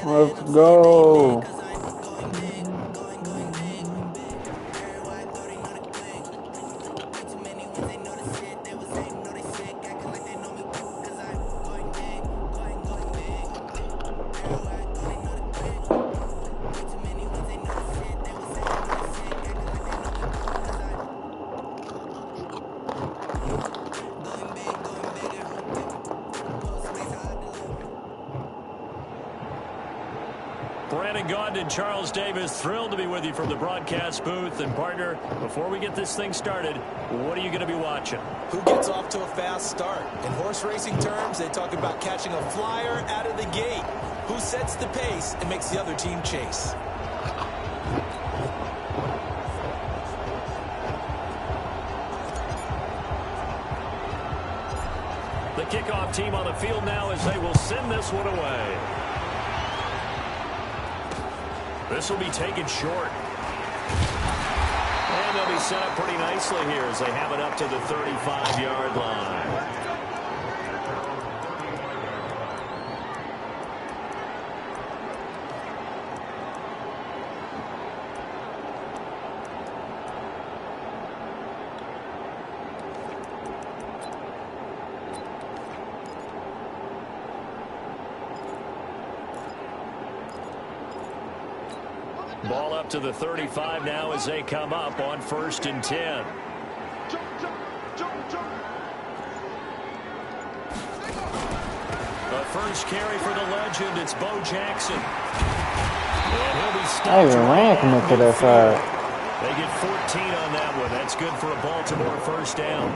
Let's go. And Charles Davis, thrilled to be with you from the broadcast booth. And partner, before we get this thing started, what are you going to be watching? Who gets off to a fast start? In horse racing terms, they talk about catching a flyer out of the gate. Who sets the pace and makes the other team chase? The kickoff team on the field now as they will send this one away. This will be taken short. And they'll be set up pretty nicely here as they have it up to the 35-yard line. Ball up to the 35 now as they come up on 1st and 10. The first carry for the legend, it's Bo Jackson. And he'll be stopped. I even ran from to that side. They get 14 on that one. That's good for a Baltimore first down.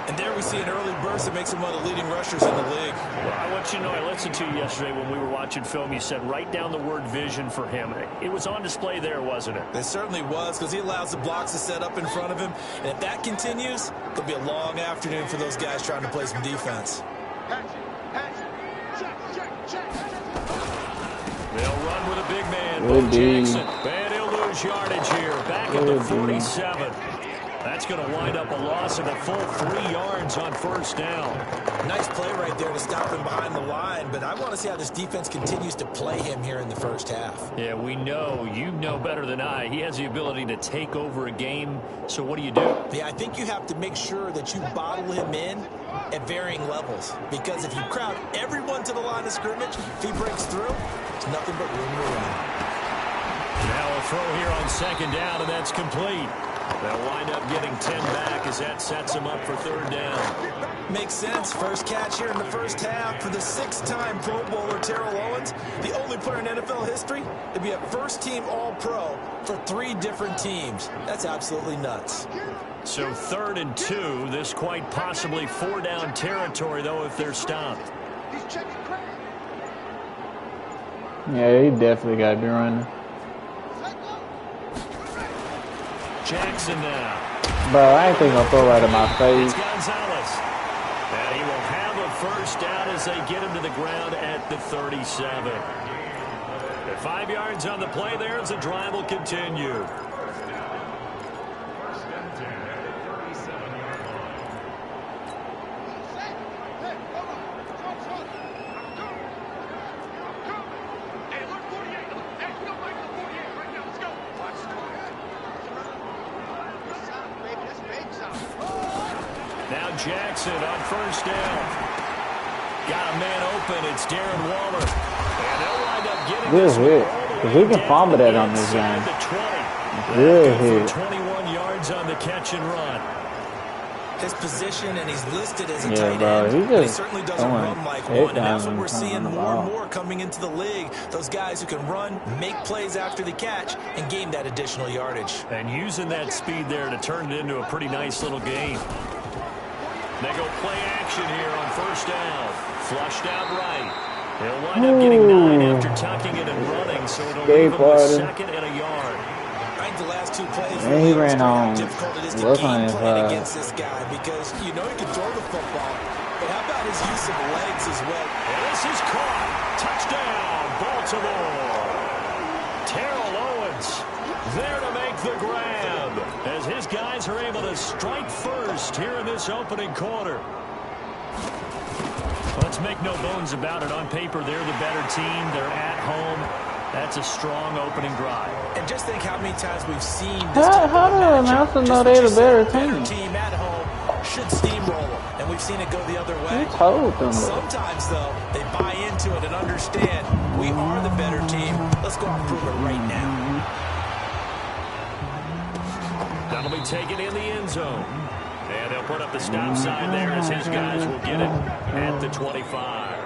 And there we see an early burst that makes him one of the leading rushers in the league. Well, I want you to know, I listened to you yesterday when we were watching film. You said write down the word vision for him. It was on display there, wasn't it? It certainly was, because he allows the blocks to set up in front of him. And if that continues, it'll be a long afternoon for those guys trying to play some defense. They'll run with a big man, Bo Jackson. And he'll lose yardage here, back at the 47. That's going to wind up a loss of a full 3 yards on first down. Nice play right there to stop him behind the line, but I want to see how this defense continues to play him here in the first half. Yeah, we know. You know better than I. He has the ability to take over a game, so what do you do? Yeah, I think you have to make sure that you bottle him in at varying levels, because if you crowd everyone to the line of scrimmage, if he breaks through, it's nothing but room to run. Now a throw here on 2nd down, and that's complete. They'll wind up getting 10 back as that sets them up for 3rd down. Makes sense. First catch here in the first half for the 6-time Pro Bowler Terrell Owens, the only player in NFL history to be a first-team All-Pro for 3 different teams. That's absolutely nuts. So 3rd and 2. This quite possibly 4-down territory, though, if they're stopped. Yeah, he definitely got to be running. Jackson now. Bro, I ain't think gonna throw right in my face. It's Gonzalez. And he will have a first down as they get him to the ground at the 37. At 5 yards on the play there as the drive will continue. Jackson on first down. Got a man open. It's Darren Waller. And they'll wind up getting this hit. Because we can fumble that on this game. Good hit. 21 yards on the catch and run. his position, and he's listed as a Yeah, tight bro, end, he but he just certainly doesn't throwing run like hit one, and that's what down we're and seeing throwing the more and ball. more coming into the league. Those guys who can run, make plays after the catch, and gain that additional yardage. And using that speed there to turn it into a pretty nice little game. They go play action here on first down. Flushed out right. He'll wind up getting 9 after tucking it and running, so it'll leave him with 2nd and a yard. I think the last 2 plays And he ran how on. difficult it is to Look game on his plan against this guy, because you know he can throw the football, but how about his use of legs as well? And this is caught. Touchdown, Baltimore. Terrell Owens there to make the grab as his guys are able to strike first here in this opening quarter. Let's make no bones about it. On paper, they're the better team. They're at home. That's a strong opening drive. And just think how many times we've seen this type How of do the announcers know they're the better team? At home should steamroll them, and we've seen it go the other way. Who told them? Sometimes, though, they buy into it and understand we are the better team. Let's go out and prove it right now. That'll be taken in the end zone. And they'll put up the stop sign there as his guys will get it at the 25.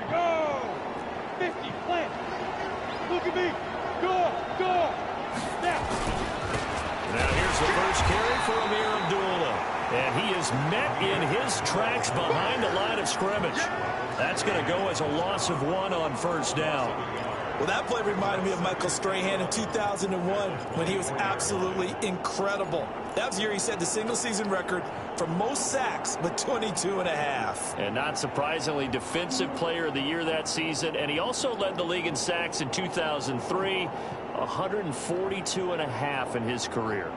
Go! 50, plant. Look at me. Go, go. Snap. Now here's the first carry for Amir Abdullah. And he is met in his tracks behind the line of scrimmage. That's going to go as a loss of 1 on first down. Well, that play reminded me of Michael Strahan in 2001 when he was absolutely incredible. That was the year he set the single-season record for most sacks with 22.5. And not surprisingly, Defensive Player of the Year that season. And he also led the league in sacks in 2003, 142.5 in his career.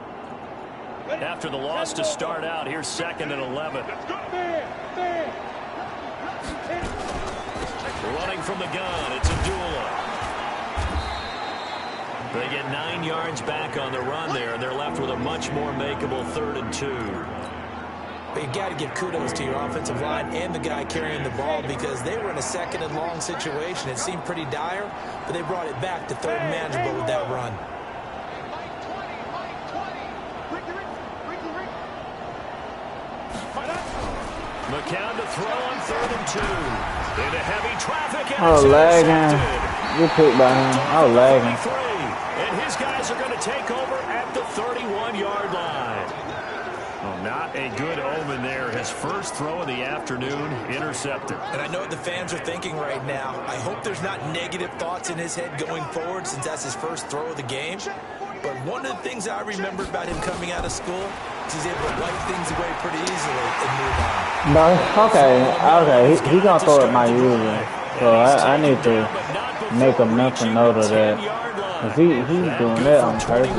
After the loss to start out, here's 2nd and 11. Running from the gun, it's Abdullah. They get 9 yards back on the run there, and they're left with a much more makeable 3rd and 2. But you got to give kudos to your offensive line and the guy carrying the ball, because they were in a 2nd and long situation. It seemed pretty dire, but they brought it back to 3rd and manageable with that run. McCown to throw on 3rd and 2. Into heavy traffic, and Oh, lagging. You picked by him. I was lagging. And his guys are going to take over at the 31-yard line. Oh, not a good omen there. His first throw of the afternoon, intercepted. And I know what the fans are thinking right now. I hope there's not negative thoughts in his head going forward, since that's his first throw of the game. But one of the things I remember about him coming out of school is he's able to wipe things away pretty easily and move on. No, okay. He gonna throw at my user, so I need to make a mental note of that. Cause he's doing that on purpose.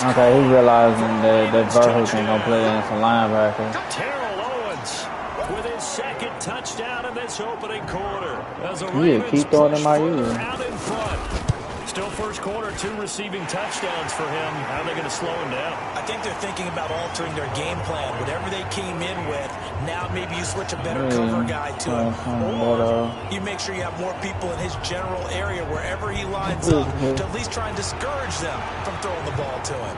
Okay, he's realizing that Verhoek ain't gonna play against a linebacker. Terrell Owens with his 2nd touchdown in this opening quarter. Yeah, keep throwing at my user. Out in front. Still first quarter, 2 receiving touchdowns for him. How are they going to slow him down? I think they're thinking about altering their game plan. Whatever they came in with, now maybe you switch a better cover guy to him. Or you make sure you have more people in his general area wherever he lines up to at least try and discourage them from throwing the ball to him.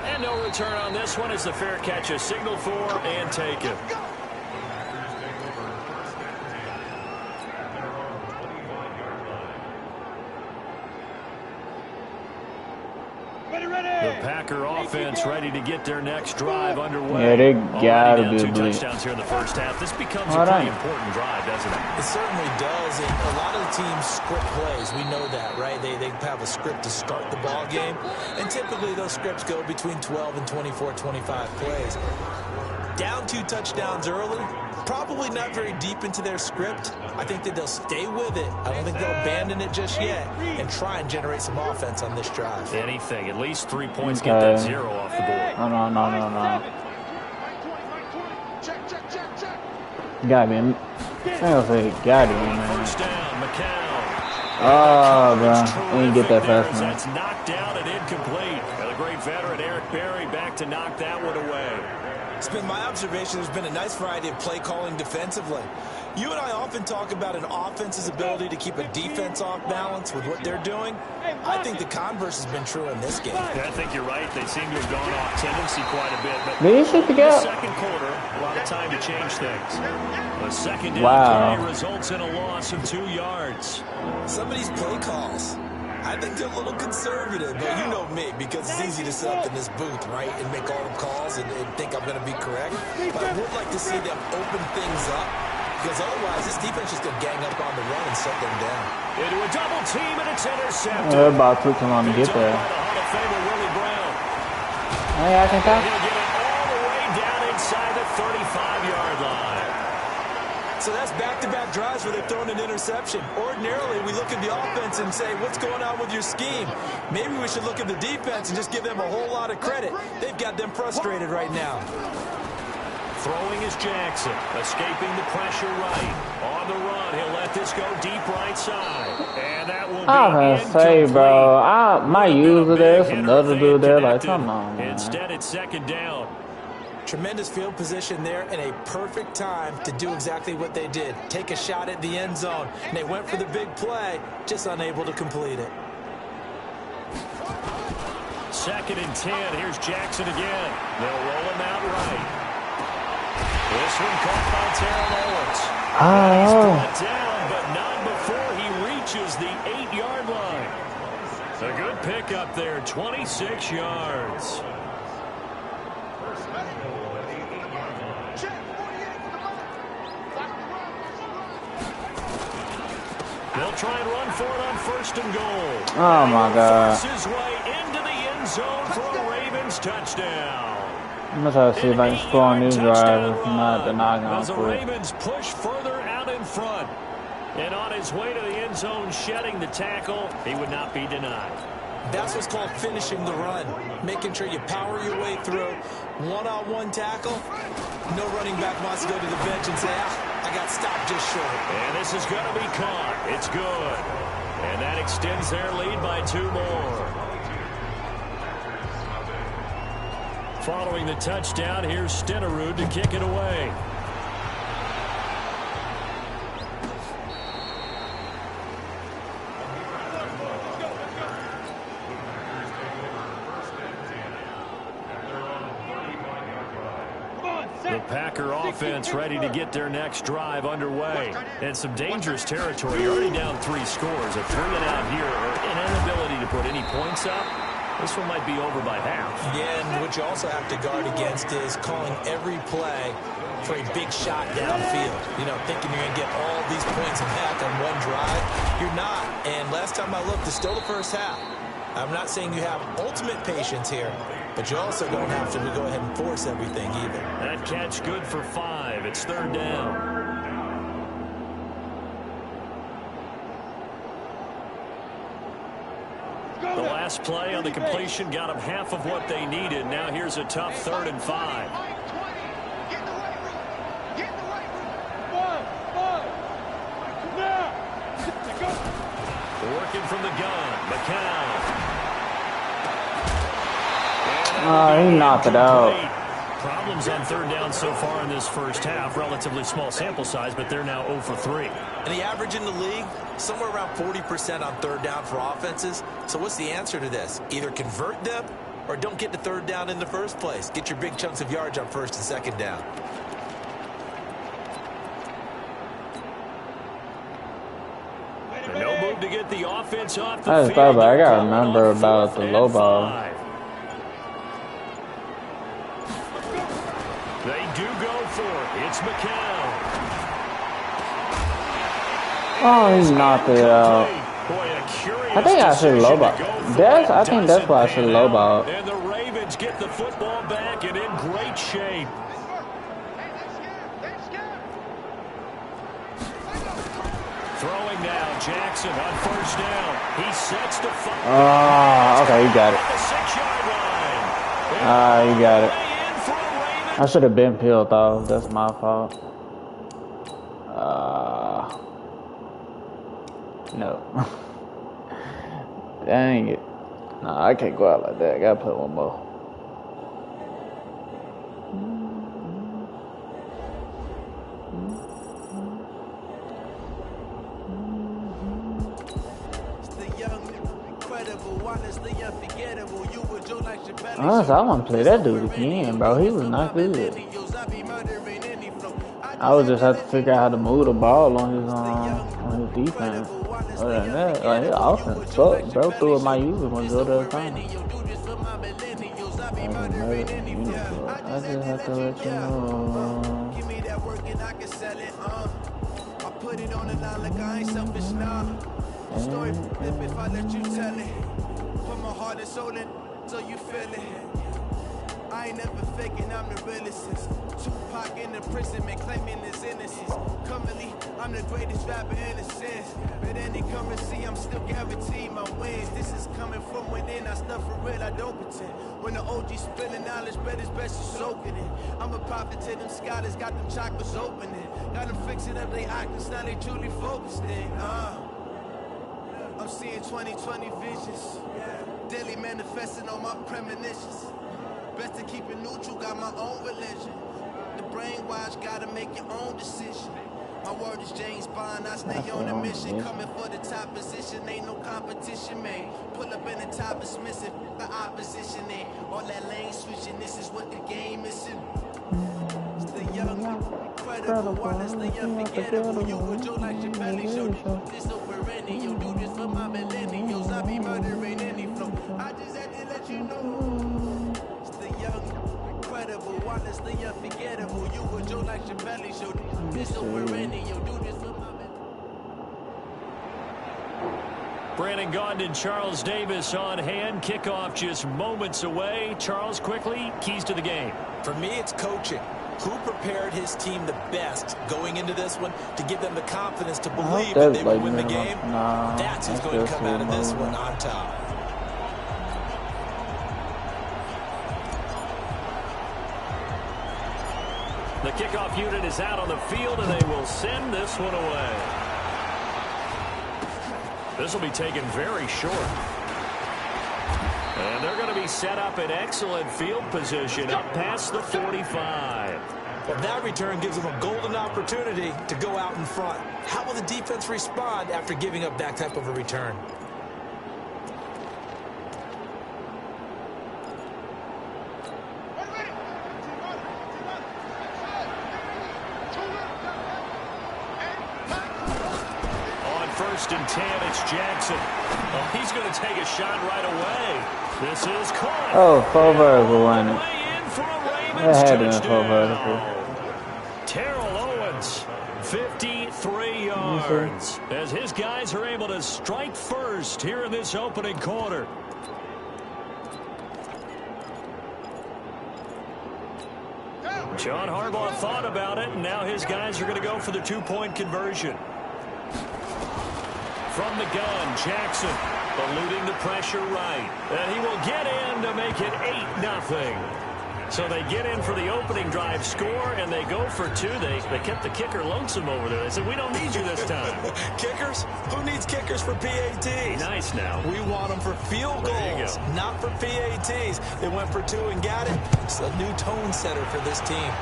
And no return on this one as the fair catch is signaled for and taken. The Packer offense ready to get their next drive underway. Yeah, they gotta be 2 bleak. touchdowns here in the first half. This becomes a pretty important drive, doesn't it? It certainly does, and a lot of the teams script plays. We know that, right? They have a script to start the ball game, and typically those scripts go between 12 and 24, 25 plays. Down 2 touchdowns early, probably not very deep into their script. I think that they'll stay with it. I don't think they'll abandon it just yet and try and generate some offense on this drive. Anything, at least 3 points, get that 0 off the board. No. Got me. I don't say got him, man. First down, McCown. Oh, bro. We didn't get that fast enough. That's knocked down and incomplete. And the great veteran Eric Berry back to knock that one away. It's been my observation there's been a nice variety of play calling defensively. You and I often talk about an offense's ability to keep a defense off balance with what they're doing. I think the converse has been true in this game. Yeah, I think you're right. They seem to have gone off tendency quite a bit. But Did he shoot the in the gap? second quarter, a lot of time to change things. The second down play results in a loss of 2 yards. Some of these play calls, I think they're a little conservative, but you know me, because it's easy to sit up in this booth, right, and make all the calls and think I'm going to be correct. But I would like to see them open things up, because otherwise this defense is going to gang up on the run and shut them down. Into a double team, and it's intercepted. They're about to come on to get there. Hey, I can talk. He'll get it all the way down inside the 35-yard line. So that's back-to-back drives where they've thrown an interception. Ordinarily, we look at the offense and say, what's going on with your scheme? Maybe we should look at the defense and just give them a whole lot of credit. They've got them frustrated right now. Throwing is Jackson, escaping the pressure right. On the run, he'll let this go deep right side. And that will be I'm gonna say, bro, I might use it there, some another dude there, like, come on, man. Instead, it's second down. Tremendous field position there and a perfect time to do exactly what they did. Take a shot at the end zone. And they went for the big play, just unable to complete it. 2nd and 10. Here's Jackson again. They'll roll him out right. This one caught by Terrell Owens. He's brought down, but not before he reaches the 8-yard line. A good pickup there, 26 yards. They'll try and run for it on 1st and goal. Oh, my God. Forces his way into the end zone for a Ravens touchdown. I'm gonna try to see if I can score on these drives. If not, they're not gonna As the quit. Ravens push further out in front. And on his way to the end zone, shedding the tackle, he would not be denied. That's what's called finishing the run. Making sure you power your way through. One-on-one tackle. No running back wants to go to the bench and say, I got stopped just short. And this is going to be caught. It's good. And that extends their lead by 2 more. Following the touchdown, here's Stenerud to kick it away. The Packer offense ready to get their next drive underway. And some dangerous territory. You're already down 3 scores. A 3-and-out here, or an inability to put any points up. This one might be over by half. Yeah, and what you also have to guard against is calling every play for a big shot downfield. You know, thinking you're going to get all these points back on one drive. You're not. And last time I looked, it's still the first half. I'm not saying you have ultimate patience here, but you also don't have to go ahead and force everything either. That catch good for 5. It's 3rd down. The last play on the completion got them half of what they needed. Now here's a tough 3rd and 5. Working from the gun, McCown. He knocked it out. Problems on 3rd down so far in this first half. Relatively small sample size, but they're now 0 for 3. And the average in the league, somewhere around 40% on 3rd down for offenses. So what's the answer to this? Either convert them or don't get to 3rd down in the first place. Get your big chunks of yards on 1st and 2nd down. No move to get the offense off the I just thought about it. I gotta remember about the low ball. They do go for it. It's McCown. Oh, he knocked it out. I think I should low ball. I think that's why I should low ball. And the Ravens get the football back and in great shape. Throwing now, Jackson on 1st down. He sets the fire. Oh, okay, you got it. You got it. I should have been peeled off. That's my fault. No. Dang it. Nah, I can't go out like that. I gotta play one more. Honestly, I want to play that dude again, bro. He was not good. I would just have to figure out how to move the ball on his defense. Other than that, like his offense sucked, bro. Threw it my user majority of the time. I just have to let you know. Give me that work and I can sell it. I put it on the line like I ain't selfish now. Story if I let you tell it. Put my heart and soul in so you feel it. I ain't never faking, I'm the realest. Tupac in the prison, man, claiming his innocence. Currently, I'm the greatest rapper in a sense. But any currency, I'm still guaranteed my wins. This is coming from within, I stuff for real, I don't pretend. When the OG spilling knowledge, bet it's best you soaking it. I'm a prophet to them scholars, got them chakras opening. Got them fixing up they octaves, now they truly focused in. I'm seeing 2020 visions. Daily manifesting on my premonitions. Best to keep it neutral, got my own religion. The brainwash, gotta make your own decision. My word is James Bond, I stay on a mission. Coming for the top position, ain't no competition, man. Pull up in the top, is missing the opposition, ain't all that lane switching, this is what the game is in. It's the young, incredible one, it's the unforgettable. You would Joe like your belly show. This over any, you do this for my millennials. I be murdering any flow. I just had to let you know. Incredible, honestly unforgettable. You would Joe like your belly show. This over any, you do this for my man. Brandon Gaudin, Charles Davis on hand. Kickoff just moments away. Charles, quickly, keys to the game. For me, it's coaching. Who prepared his team the best going into this one to give them the confidence to believe that they will win the game? That's who's going to come out of this one on top. The kickoff unit is out on the field, and they will send this one away. This will be taken very short. And they're going to be set up in excellent field position up past the 45. Well, that return gives them a golden opportunity to go out in front. How will the defense respond after giving up that type of a return? First and 10, it's Jackson. Oh, he's going to take a shot right away. This is caught. Oh, full vertical one. That had been full vertical. Terrell Owens, 53 yards. As his guys are able to strike first here in this opening quarter. John Harbaugh thought about it, and now his guys are going to go for the two-point conversion. From the gun, Jackson eluding the pressure right. And he will get in to make it 8-0. So they get in for the opening drive score, and they go for two. They kept the kicker lonesome over there. They said, we don't need you this time. Kickers? Who needs kickers for PATs? Nice now. We want them for field goals, not for PATs. They went for two and got it. It's a new tone setter for this team.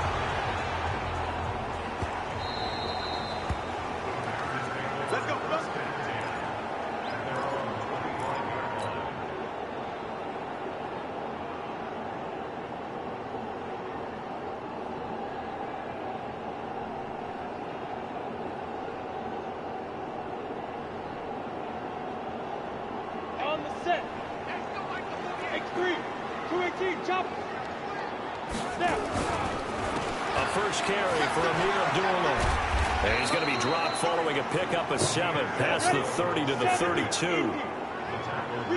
First carry for Amir Abdullah. And he's going to be dropped following a pickup of 7 past the 30 to the 32.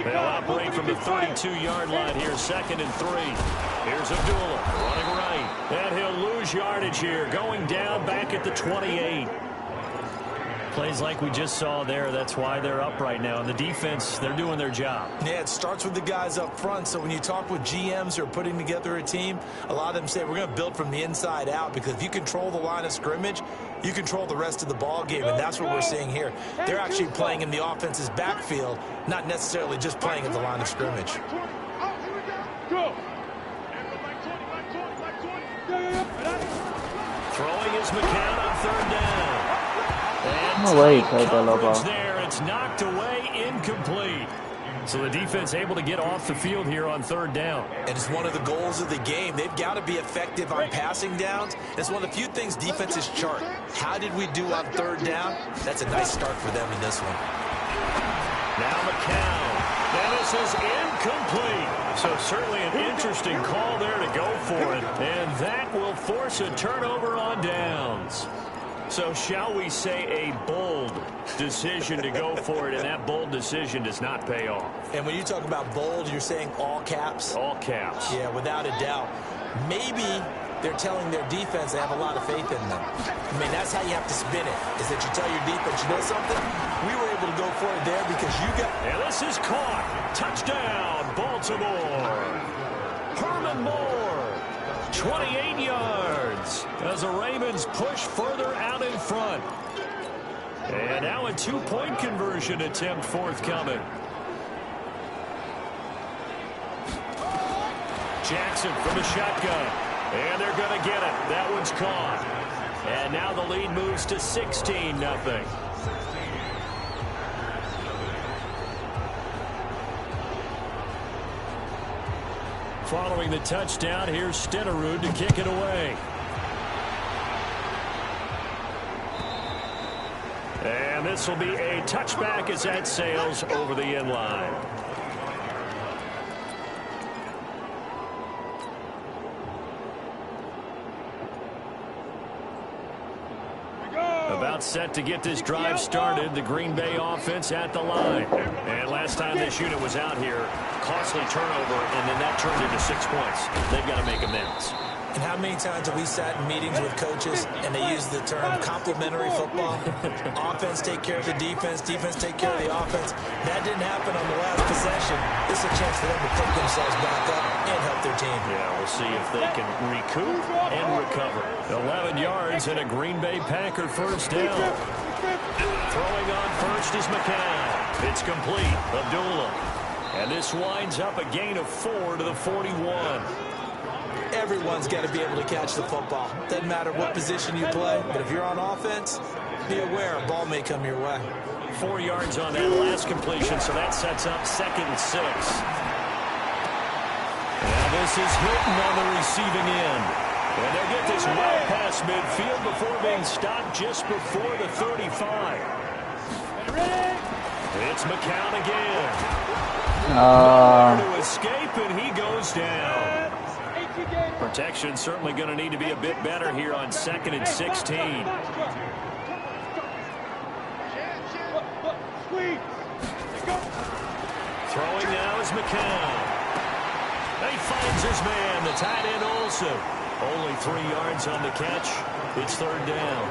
They'll operate from the 32-yard line here, 2nd and 3. Here's Abdullah running right. And he'll lose yardage here, going down back at the 28. Plays like we just saw there. That's why they're up right now. And the defense, they're doing their job. Yeah, it starts with the guys up front. So when you talk with GMs who are putting together a team, a lot of them say we're going to build from the inside out, because if you control the line of scrimmage, you control the rest of the ball game, and that's what we're seeing here. They're actually playing in the offense's backfield, not necessarily just playing at the line of scrimmage. Throwing is McCown on third down. And No way he played that low ball. there, it's knocked away, incomplete. So the defense able to get off the field here on third down. And it's one of the goals of the game. They've got to be effective on passing downs. It's one of the few things defenses chart. How did we do on third down? That's a nice start for them in this one. Now McCown. And this is incomplete. So certainly an interesting call there to go for it. And that will force a turnover on downs. So shall we say a bold decision to go for it, and that bold decision does not pay off. And when you talk about bold, you're saying all caps? All caps. Yeah, without a doubt. Maybe they're telling their defense they have a lot of faith in them. I mean, that's how you have to spin it, is that you tell your defense, you know something? We were able to go for it there because you got... And this is caught. Touchdown, Baltimore. Herman Moore, 28 yards as the Ravens push further out in front. And now a two-point conversion attempt forthcoming. Jackson from the shotgun. And they're going to get it. That one's caught. And now the lead moves to 16-0. Following the touchdown, here's Stenerud to kick it away. And this will be a touchback as that sails over the end line. About set to get this drive started. The Green Bay offense at the line. And last time this unit was out here, costly turnover, and then that turned into 6 points. They've got to make amends. And how many times have we sat in meetings with coaches and they use the term complementary football? Offense take care of the defense, defense take care of the offense. That didn't happen on the last possession. This is a chance for them to pick themselves back up and help their team. Yeah, we'll see if they can recoup and recover. 11 yards and a Green Bay Packer first down. Throwing on first is McCown. It's complete. Abdullah. And this winds up a gain of 4 to the 41. Everyone's got to be able to catch the football. Doesn't matter what position you play, but if you're on offense, be aware a ball may come your way. 4 yards on that last completion, so that sets up 2nd and 6. Now this is Hilton on the receiving end. And they'll get this well past midfield before being stopped just before the 35. It's McCown again. To escape, and he goes down. Protection certainly going to need to be a bit better here on 2nd and 16. Throwing now is McCown. He finds his man, the tight end Olsen. Only 3 yards on the catch. It's 3rd down.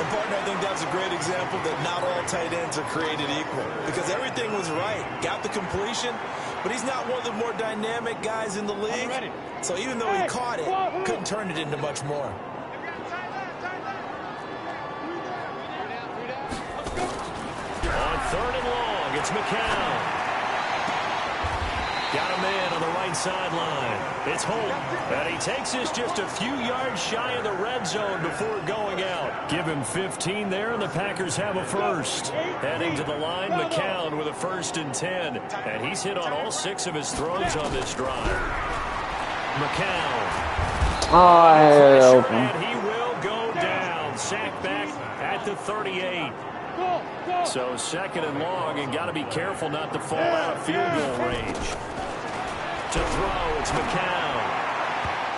And, partner, I think that's a great example that not all tight ends are created equal. Because everything was right. Got the completion, but he's not one of the more dynamic guys in the league. So even though he caught it, couldn't turn it into much more. On 3rd and long, it's McCown. Got a man on the right sideline. It's Holt. And he takes this just a few yards shy of the red zone before going out. Give him 15 there, and the Packers have a first. Heading to the line, McCown with a 1st and 10. And he's hit on all 6 of his throws on this drive. McCown. Oh, I had it open. And he will go down. Sacked back at the 38. So 2nd and long, and got to be careful not to fall out of field goal range. To throw, it's McCown.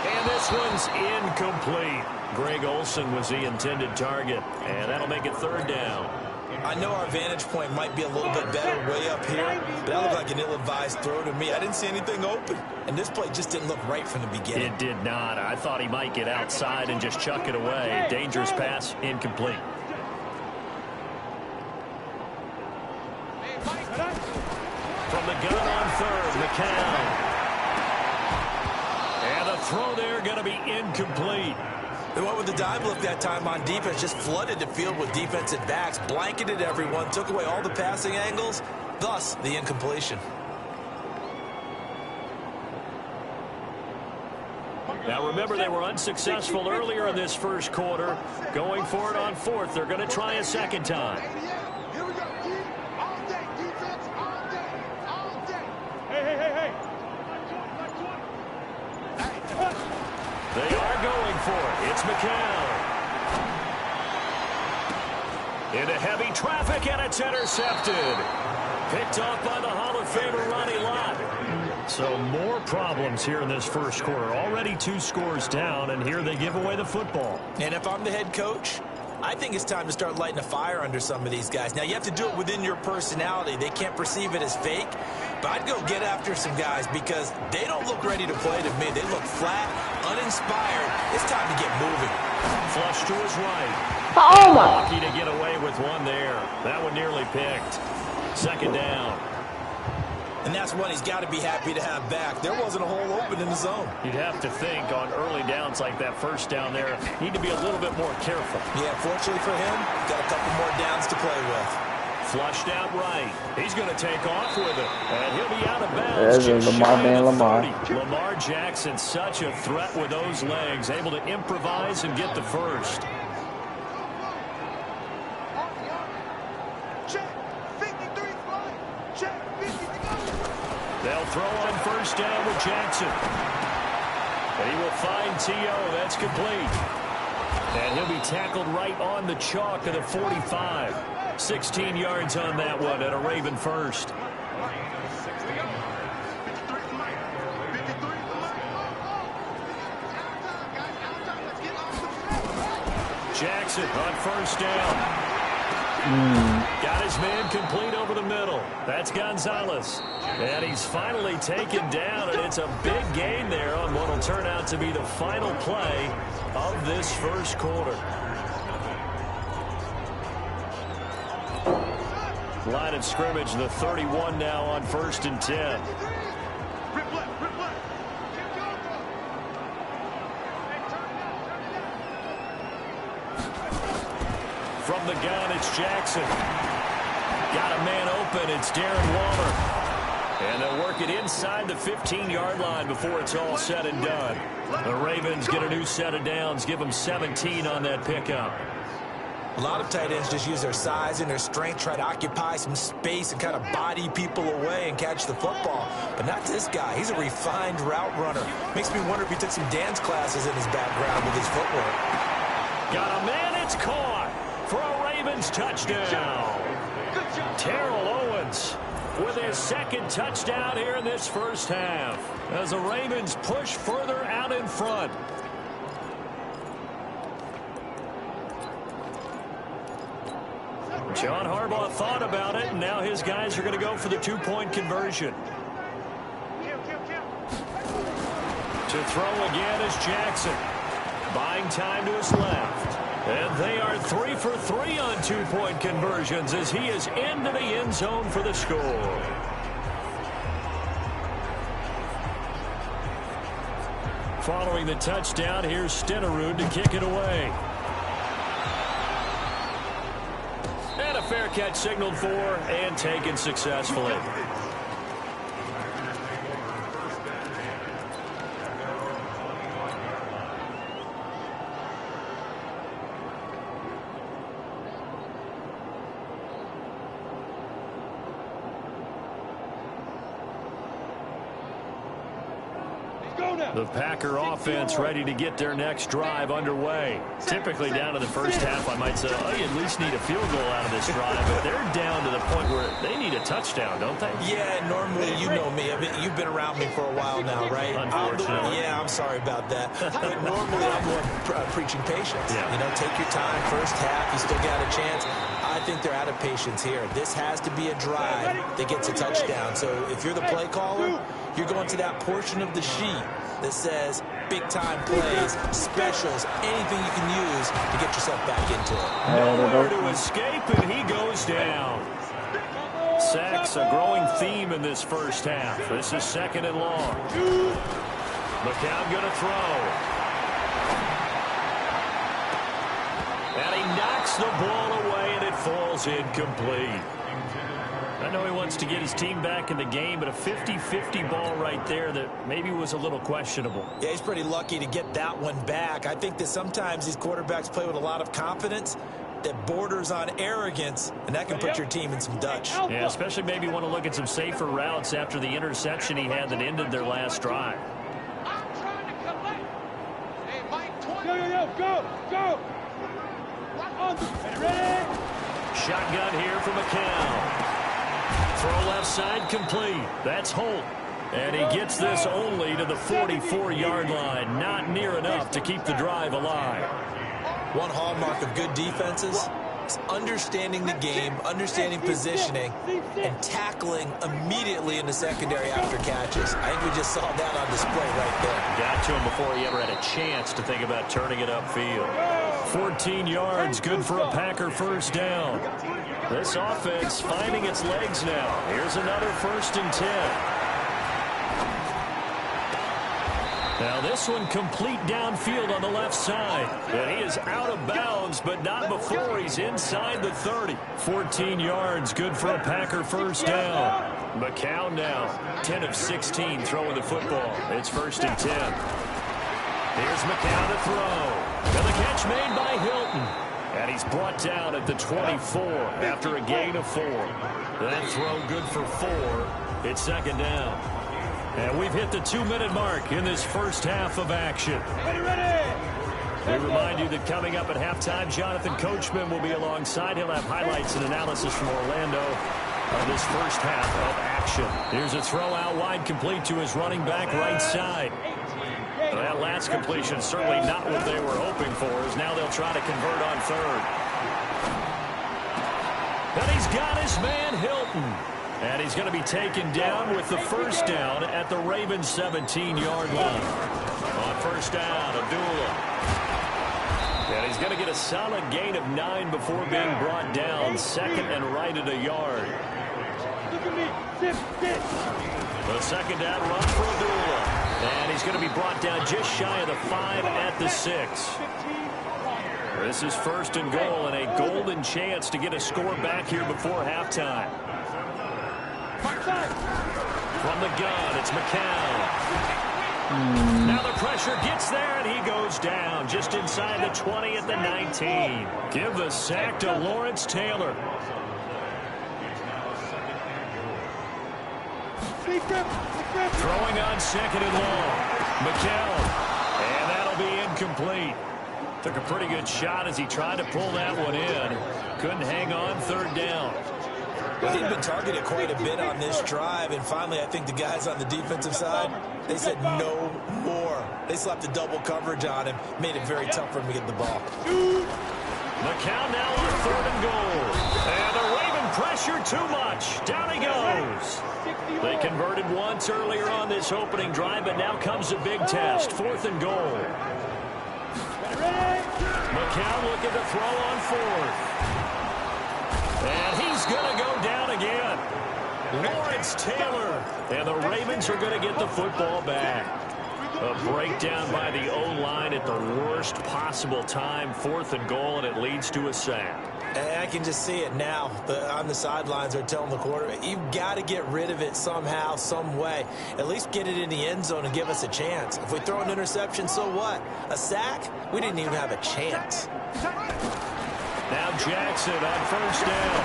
And this one's incomplete. Greg Olsen was the intended target, and that'll make it 3rd down. I know our vantage point might be a little bit better way up here, but that looked like an ill-advised throw to me. I didn't see anything open, and this play just didn't look right from the beginning. It did not. I thought he might get outside and just chuck it away. Dangerous pass, incomplete. From the gun on 3rd, McCown. And the throw there going to be incomplete. They went with the dime look that time on defense, just flooded the field with defensive backs, blanketed everyone, took away all the passing angles, thus the incompletion. Now remember, they were unsuccessful earlier in this first quarter. Going for it on fourth. They're going to try a second time. Here we go. All day, defense, all day, all day. Hey. They are going for it. It's McCown. Into heavy traffic, and it's intercepted. Picked off by the Hall of Famer Ronnie Lott. So more problems here in this first quarter. Already 2 scores down, and here they give away the football. And if I'm the head coach, I think it's time to start lighting a fire under some of these guys. Now, you have to do it within your personality. They can't perceive it as fake. But I'd go get after some guys because they don't look ready to play to me. They look flat, uninspired. It's time to get moving. Flush to his right. Oh, my. Lucky to get away with one there. That one nearly picked. Second down. And that's one he's got to be happy to have back. There wasn't a hole open in the zone. You'd have to think on early downs like that first down there, need to be a little bit more careful. Yeah, fortunately for him, got a couple more downs to play with. Flushed out right. He's going to take off with it. And he'll be out of bounds. There's Lamar being Lamar. Lamar Jackson, such a threat with those legs, able to improvise and get the first. They'll throw on first down with Jackson. And he will find T.O. That's complete. And he'll be tackled right on the chalk of the 45. 16 yards on that one and a Raven first. Jackson on first down. Got his man complete over the middle. That's Gonzalez. And he's finally taken down, and it's a big gain there on what will turn out to be the final play of this first quarter. Line of scrimmage, the 31 now on 1st and 10. From the gun, it's Jackson. Got a man open. It's Darren Waller. And they'll work it inside the 15-yard line before it's all said and done. The Ravens get a new set of downs, give them 17 on that pickup. A lot of tight ends just use their size and their strength, try to occupy some space and kind of body people away and catch the football. But not this guy. He's a refined route runner. Makes me wonder if he took some dance classes in his background with his footwork. Got a man. It's caught for a Ravens touchdown. Terrell Owens with his second touchdown here in this first half as the Ravens push further out in front. John Harbaugh thought about it, and now his guys are going to go for the 2-point conversion. To throw again is Jackson. Buying time to his left. And they are 3 for 3 on 2-point conversions as he is into the end zone for the score. Following the touchdown, here's Stenerud to kick it away. And a fair catch signaled for and taken successfully. The Packer offense ready to get their next drive underway. Typically down to the first half, I might say, oh, you at least need a field goal out of this drive. But they're down to the point where they need a touchdown, don't they? Yeah, normally, you know me. I mean, you've been around me for a while now, right? Unfortunately. Yeah, I'm sorry about that. But normally, I'm more preaching patience. Yeah. You know, take your time. First half, you still got a chance. I think they're out of patience here. This has to be a drive that gets a touchdown. So if you're the play caller, you're going to that portion of the sheet that says big-time plays, specials, anything you can use to get yourself back into it. Nowhere to escape, and he goes down. Sacks a growing theme in this first half. This is 2nd and long. McCown going to throw. Takes the ball away, and it falls incomplete. I know he wants to get his team back in the game, but a 50-50 ball right there that maybe was a little questionable. Yeah, he's pretty lucky to get that one back. I think that sometimes these quarterbacks play with a lot of confidence that borders on arrogance, and that can put your team in some Dutch. Yeah, especially maybe want to look at some safer routes after the interception he had that ended their last drive. Go! Ready? Shotgun here for McCown. Throw left side complete. That's Holt. And he gets this only to the 44-yard line. Not near enough to keep the drive alive. One hallmark of good defenses is understanding the game, understanding positioning, and tackling immediately in the secondary after catches. I think we just saw that on display right there. Got to him before he ever had a chance to think about turning it upfield. 14 yards, good for a Packer first down. This offense finding its legs now. Here's another 1st and 10. Now this one complete downfield on the left side. And he is out of bounds, but not before he's inside the 30. 14 yards, good for a Packer first down. McCown now, 10 of 16 throwing the football. It's 1st and 10. Here's McCown to throw. And the catch made by Hilton. And he's brought down at the 24 after a gain of 4. That throw good for 4. It's 2nd down. And we've hit the 2-minute mark in this first half of action. We remind you that coming up at halftime, Jonathan Coachman will be alongside. He'll have highlights and analysis from Orlando of this first half of action. Here's a throw out wide complete to his running back right side. That last completion certainly not what they were hoping for, as now they'll try to convert on 3rd. And he's got his man Hilton. And he's going to be taken down with the first down at the Ravens' 17-yard line. On 1st down, Abdullah. And he's going to get a solid gain of 9 before being brought down. 2nd and right at a yard. Look at me. Sit. The 2nd down run for Abdullah. And he's going to be brought down just shy of the 5 at the 6. This is 1st and goal, and a golden chance to get a score back here before halftime. From the gun, it's McCown. Now the pressure gets there, and he goes down just inside the 20 at the 19. Give the sack to Lawrence Taylor. Throwing on 2nd and long. McCown. And that'll be incomplete. Took a pretty good shot as he tried to pull that one in. Couldn't hang on 3rd down. Well, he'd been targeted quite a bit on this drive, and finally I think the guys on the defensive side, they said no more. They slapped a double coverage on him, made it very tough for him to get the ball. McCown now on 3rd and goal. And the Raven pressure too much. Down he goes. They converted once earlier on this opening drive, but now comes a big test. 4th and goal. McCown looking to throw on 4th. And he's going to go down again. Lawrence Taylor. And the Ravens are going to get the football back. A breakdown by the O-line at the worst possible time. 4th and goal, and it leads to a sack. And I can just see it now. On the sidelines, they're telling the quarterback, you've got to get rid of it somehow, some way. At least get it in the end zone and give us a chance. If we throw an interception, so what? A sack? We didn't even have a chance. Now Jackson on 1st down.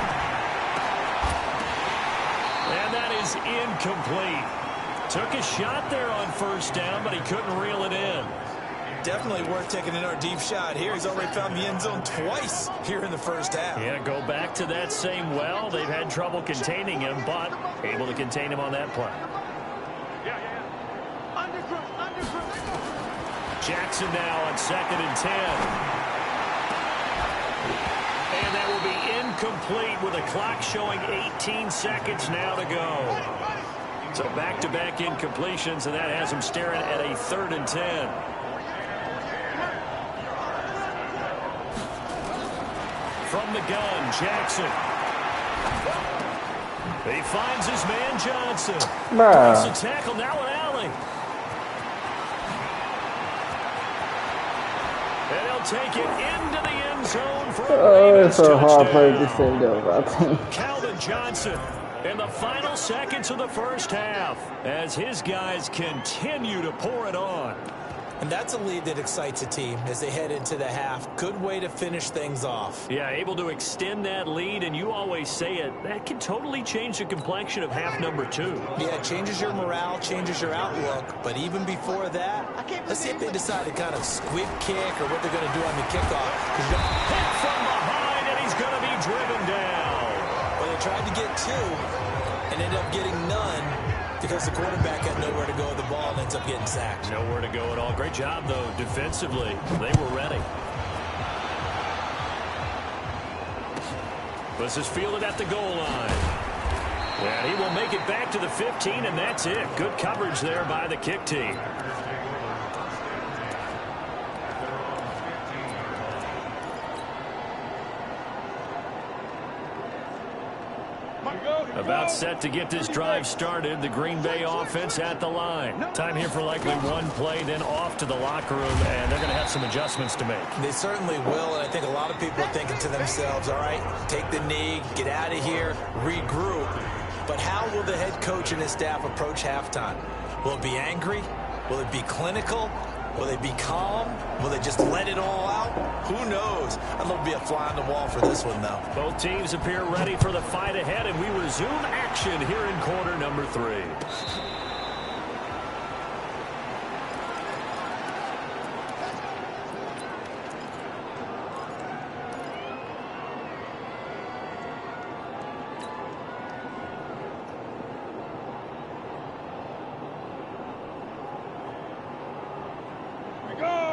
And that is incomplete. Took a shot there on 1st down, but he couldn't reel it in. Definitely worth taking another deep shot here. He's already found the end zone twice here in the first half. Yeah, go back to that same well. They've had trouble containing him, but able to contain him on that play. Jackson now on 2nd and 10. And that will be incomplete with a clock showing 18 seconds now to go. So back-to-back incompletions, and that has him staring at a 3rd and 10. From the gun, Jackson. He finds his man Johnson. Breaks a tackle, now an alley. And he'll take it into the end zone for a it's a hard play to defend though, I think. Calvin Johnson in the final seconds of the first half as his guys continue to pour it on. And that's a lead that excites a team as they head into the half. Good way to finish things off. Yeah, able to extend that lead, and you always say it, that can totally change the complexion of half number 2. Yeah, it changes your morale, changes your outlook. But even before that, let's see if they decide to kind of squib kick or what they're going to do on the kickoff. Hit from behind, and he's going to be driven down. Well, they tried to get 2 and ended up getting none, because the quarterback had nowhere to go with the ball and ends up getting sacked. Nowhere to go at all. Great job, though, defensively. They were ready. This is fielded at the goal line. And he will make it back to the 15, and that's it. Good coverage there by the kick team. About set to get this drive started. The Green Bay offense at the line. Time here for likely one play, then off to the locker room, and they're going to have some adjustments to make. They certainly will, and I think a lot of people are thinking to themselves, all right, take the knee, get out of here, regroup. But how will the head coach and his staff approach halftime? Will it be angry? Will it be clinical? Will they be calm? Will they just let it all out? Who knows? I'd love to be a fly on the wall for this one, though. Both teams appear ready for the fight ahead, and we resume action here in quarter number 3.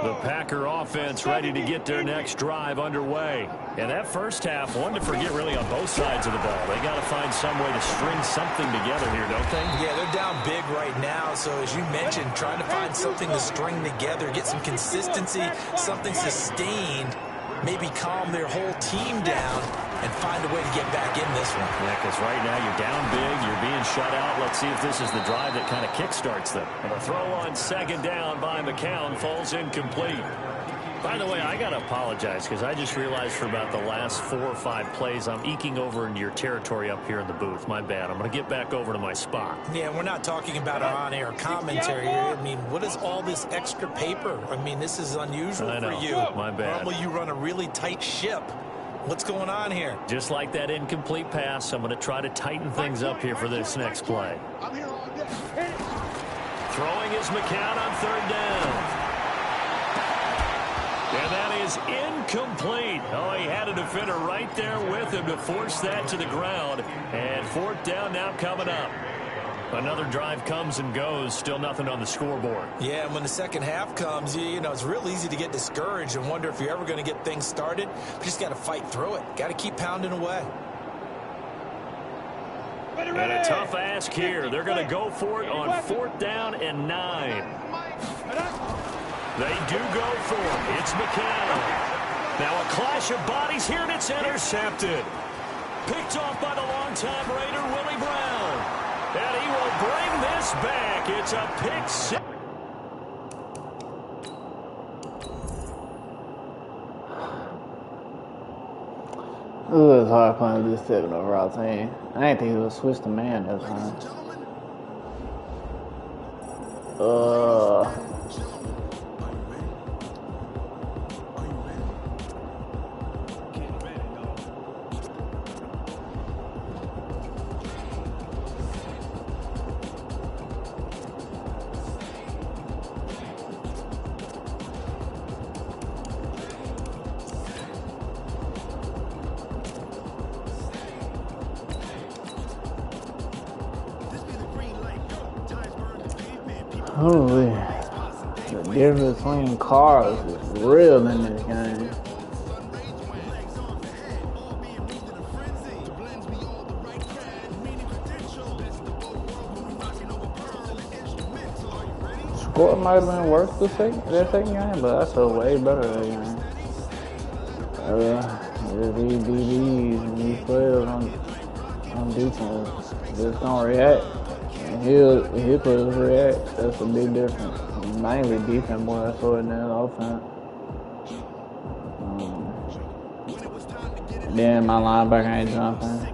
The Packer offense ready to get their next drive underway. And that first half, one to forget really on both sides of the ball. They got to find some way to string something together here, don't they? Yeah, they're down big right now. So as you mentioned, trying to find something to string together, get some consistency, something sustained, maybe calm their whole team down and find a way to get back in this one. Yeah, because right now you're down big, you're being shut out. Let's see if this is the drive that kind of kickstarts them. And a throw on second down by McCown falls incomplete. By the way, I got to apologize because I just realized for about the last 4 or 5 plays, I'm eking over into your territory up here in the booth. My bad. I'm going to get back over to my spot. Yeah, we're not talking about our on-air commentary here. I mean, what is all this extra paper? I mean, this is unusual for you. My bad. Normally you run a really tight ship. What's going on here? Just like that incomplete pass, I'm going to try to tighten things up here for this next play. Throwing is McCown on third down. And that is incomplete. Oh, he had a defender right there with him to force that to the ground. And fourth down now coming up. Another drive comes and goes. Still nothing on the scoreboard. Yeah, and when the second half comes, you know, it's real easy to get discouraged and wonder if you're ever going to get things started. You just got to fight through it. Got to keep pounding away. And a tough ask here. They're going to go for it on fourth down and 9. They do go for it. It's McCown. Now a clash of bodies here, and it's intercepted. Picked off by the longtime Raider, Willie Brown. And he will bring this back. It's a pick 6. It was hard playing this 7 overall team. I didn't think he would switch the man that time. Holy, the difference between cars is real in this game. Score might have been worse that second game, but I saw way better that game. These players on defense just don't react. He'll put us react. That's a big difference. Mainly defense more so than offense. Then my linebacker ain't jumping.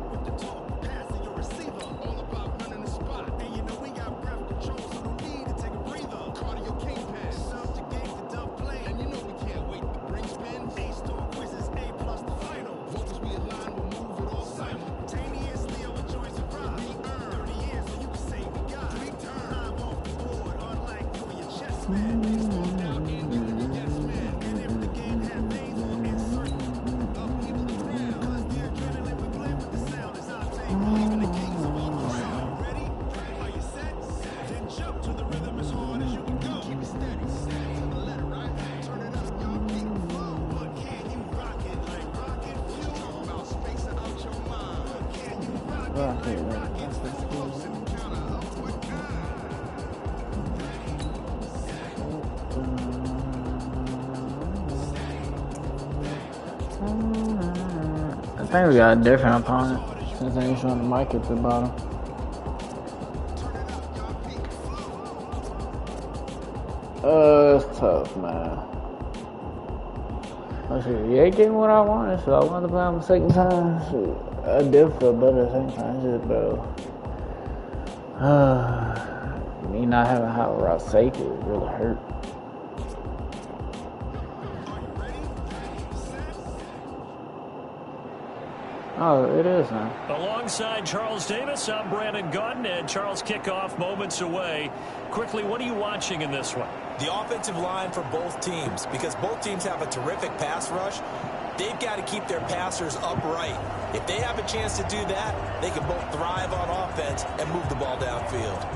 I think we got a different opponent since they ain't showing the mic at the bottom. It's tough, man. Let's see. Yeah, it gave me what I wanted, so I wanted to play him the second time. Shoot. I did feel better the second time, just, bro. Me not having how route safety really hurt. Oh, it is now. Alongside Charles Davis, I'm Brandon Gaudin, and Charles kickoff moments away. Quickly, what are you watching in this one? The offensive line for both teams, because both teams have a terrific pass rush. They've got to keep their passers upright. If they have a chance to do that, they can both thrive on offense and move the ball downfield.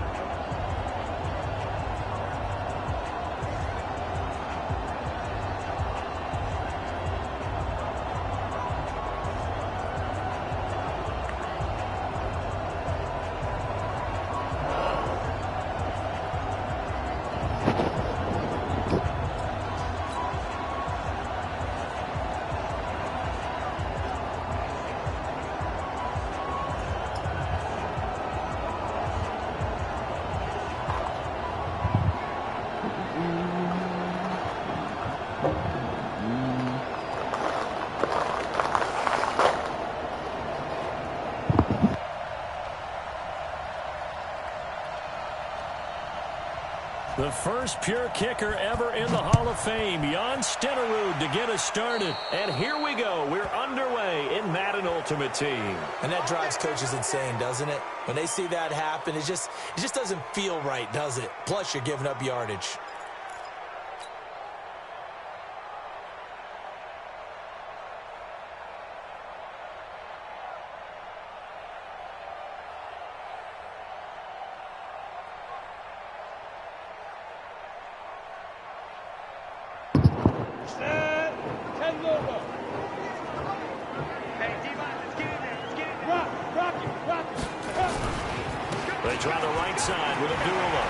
The first pure kicker ever in the Hall of Fame, Jan Stenerud, to get us started. And here we go. We're underway in Madden Ultimate Team. And that drives coaches insane, doesn't it? When they see that happen, it just doesn't feel right, does it? Plus, you're giving up yardage. They try the right side with Abdullah.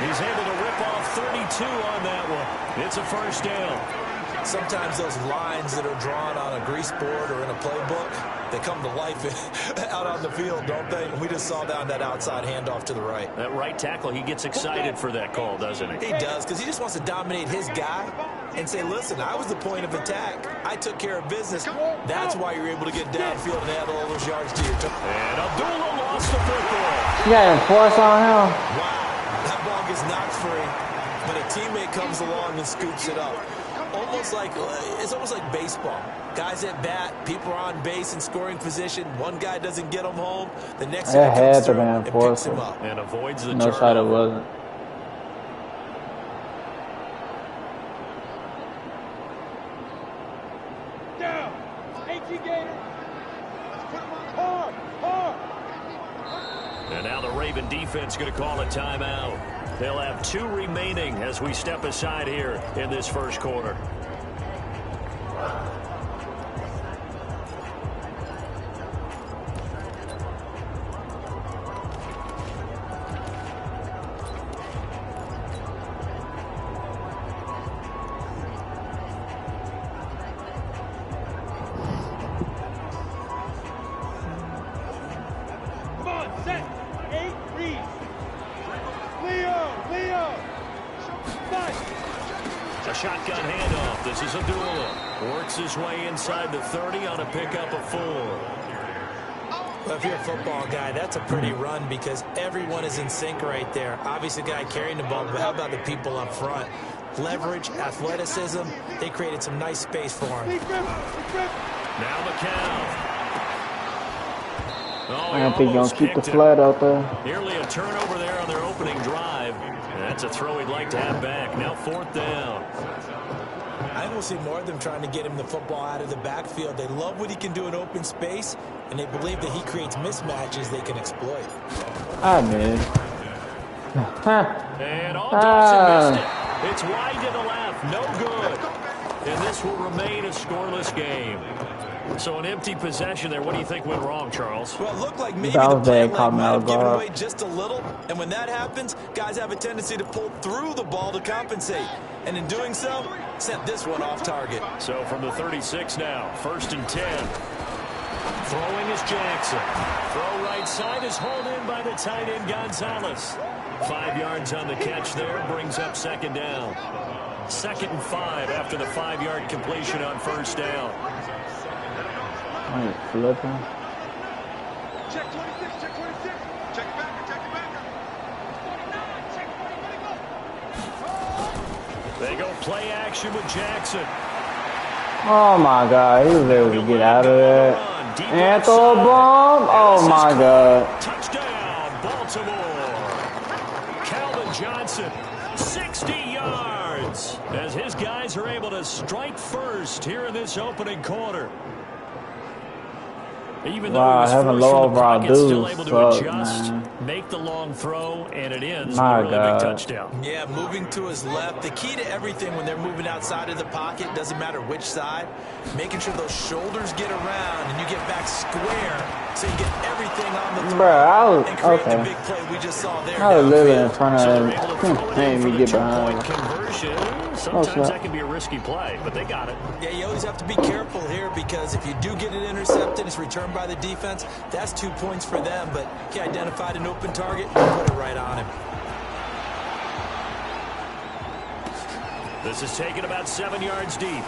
He's able to rip off 32 on that one. It's a first down. Sometimes those lines that are drawn on a grease board or in a playbook, they come to life out on the field, don't they? We just saw down that outside handoff to the right. That right tackle, he gets excited for that call, doesn't he? He does, because he just wants to dominate his guy and say, listen, I was the point of attack. I took care of business. That's why you're able to get downfield and add all those yards to your team. And Abdullah lost the football. You got him force on him. Wow, that ball gets knocked free, but a teammate comes along and scoops it up. It's almost like baseball. Guys at bat, people are on base in scoring position. One guy doesn't get him home. The next guy comes through and picks him up. And avoids the no side it wasn't. Down. 18 Gator. Hard. And now the Raven defense going to call a timeout. They'll have 2 remaining as we step aside here in this first quarter. Come on, set. 8, read. Leo. Fight. A shotgun handoff. This is Abdullah. Works his way inside the 30 on a pickup of 4. Well, if you're a football guy, that's a pretty run because everyone is in sync right there. Obviously, the guy carrying the ball, but how about the people up front? Leverage, athleticism, they created some nice space for him. Now McCown. I don't think you're going to keep the flat out there. Nearly a turnover there on their opening drive. That's a throw he'd like to have back. Now 4th down. I think we'll see more of them trying to get him the football out of the backfield. They love what he can do in open space, and they believe that he creates mismatches they can exploit. Man. And Dawson missed it. It's wide to the left. No good. And this will remain a scoreless game. So an empty possession there. What do you think went wrong, Charles? Well, it looked like maybe the play might have given away just a little. And when that happens, guys have a tendency to pull through the ball to compensate. And in doing so, sent this one off target. So from the 36 now, 1st and 10. Throwing is Jackson. Throw right side is hauled in by the tight end Gonzalez. 5 yards on the catch there, brings up 2nd down. 2nd and 5 after the 5-yard completion on 1st down. Flipping. Check 26, check 26. Check it back, check it back. 29, check 29. They go play action with Jackson. Oh my God, he was able to get out of there. And throw a bomb. Oh my God. Touchdown, Baltimore. Calvin Johnson, 60 yards. As his guys are able to strike first here in this opening quarter. Even though he was first from the pocket, still able to adjust, make the long throw, and it ends with a really big touchdown. Yeah, moving to his left. The key to everything when they're moving outside of the pocket, doesn't matter which side, making sure those shoulders get around and you get back square so you get everything on the throw and create the big play we just saw there. I was literally in front of him. Made me get behind. Sometimes that can be a risky play, but they got it. Yeah, you always have to be careful here because if you do get it intercepted, it's returned by the defense. That's 2 points for them, but he identified an open target and put it right on him. This is taken about 7 yards deep.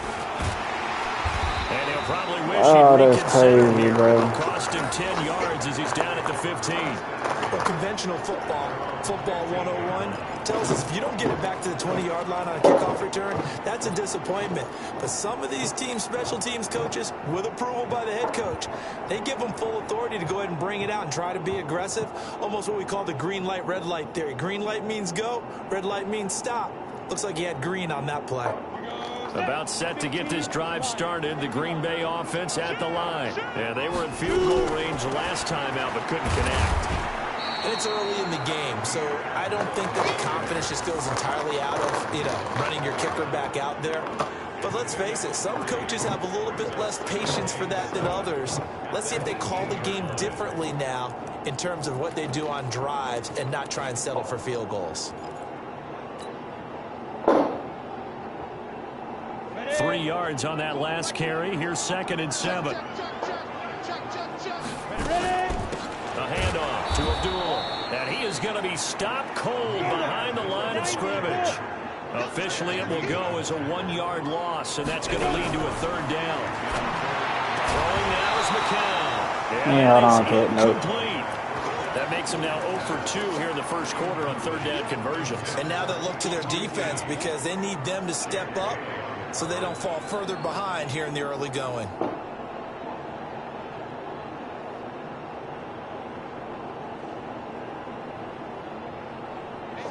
And he'll probably wish that's crazy, bro. It'll cost him 10 yards as he's down at the 15. Well, conventional football 101, tells us if you don't get it back to the 20-yard line on a kickoff return, that's a disappointment. But some of these teams, special teams coaches, with approval by the head coach, they give them full authority to go ahead and bring it out and try to be aggressive, almost what we call the green light, red light theory. Green light means go, red light means stop. Looks like he had green on that play. About set to get this drive started, the Green Bay offense at the line. Yeah, they were in field goal range the last time out, but couldn't connect. And it's early in the game, so I don't think that the confidence just goes entirely out of, running your kicker back out there. But let's face it, some coaches have a little bit less patience for that than others. Let's see if they call the game differently now in terms of what they do on drives and not try and settle for field goals. 3 yards on that last carry. Here's 2nd and 7. A handoff to Abdullah. And he is going to be stopped cold behind the line of scrimmage. Officially, it will go as a 1-yard loss, and that's going to lead to a 3rd down. Throwing now is McCown. Yeah, hold on to it. Nope. That makes him now 0 for 2 here in the first quarter on 3rd down conversions. And now they look to their defense because they need them to step up so they don't fall further behind here in the early going.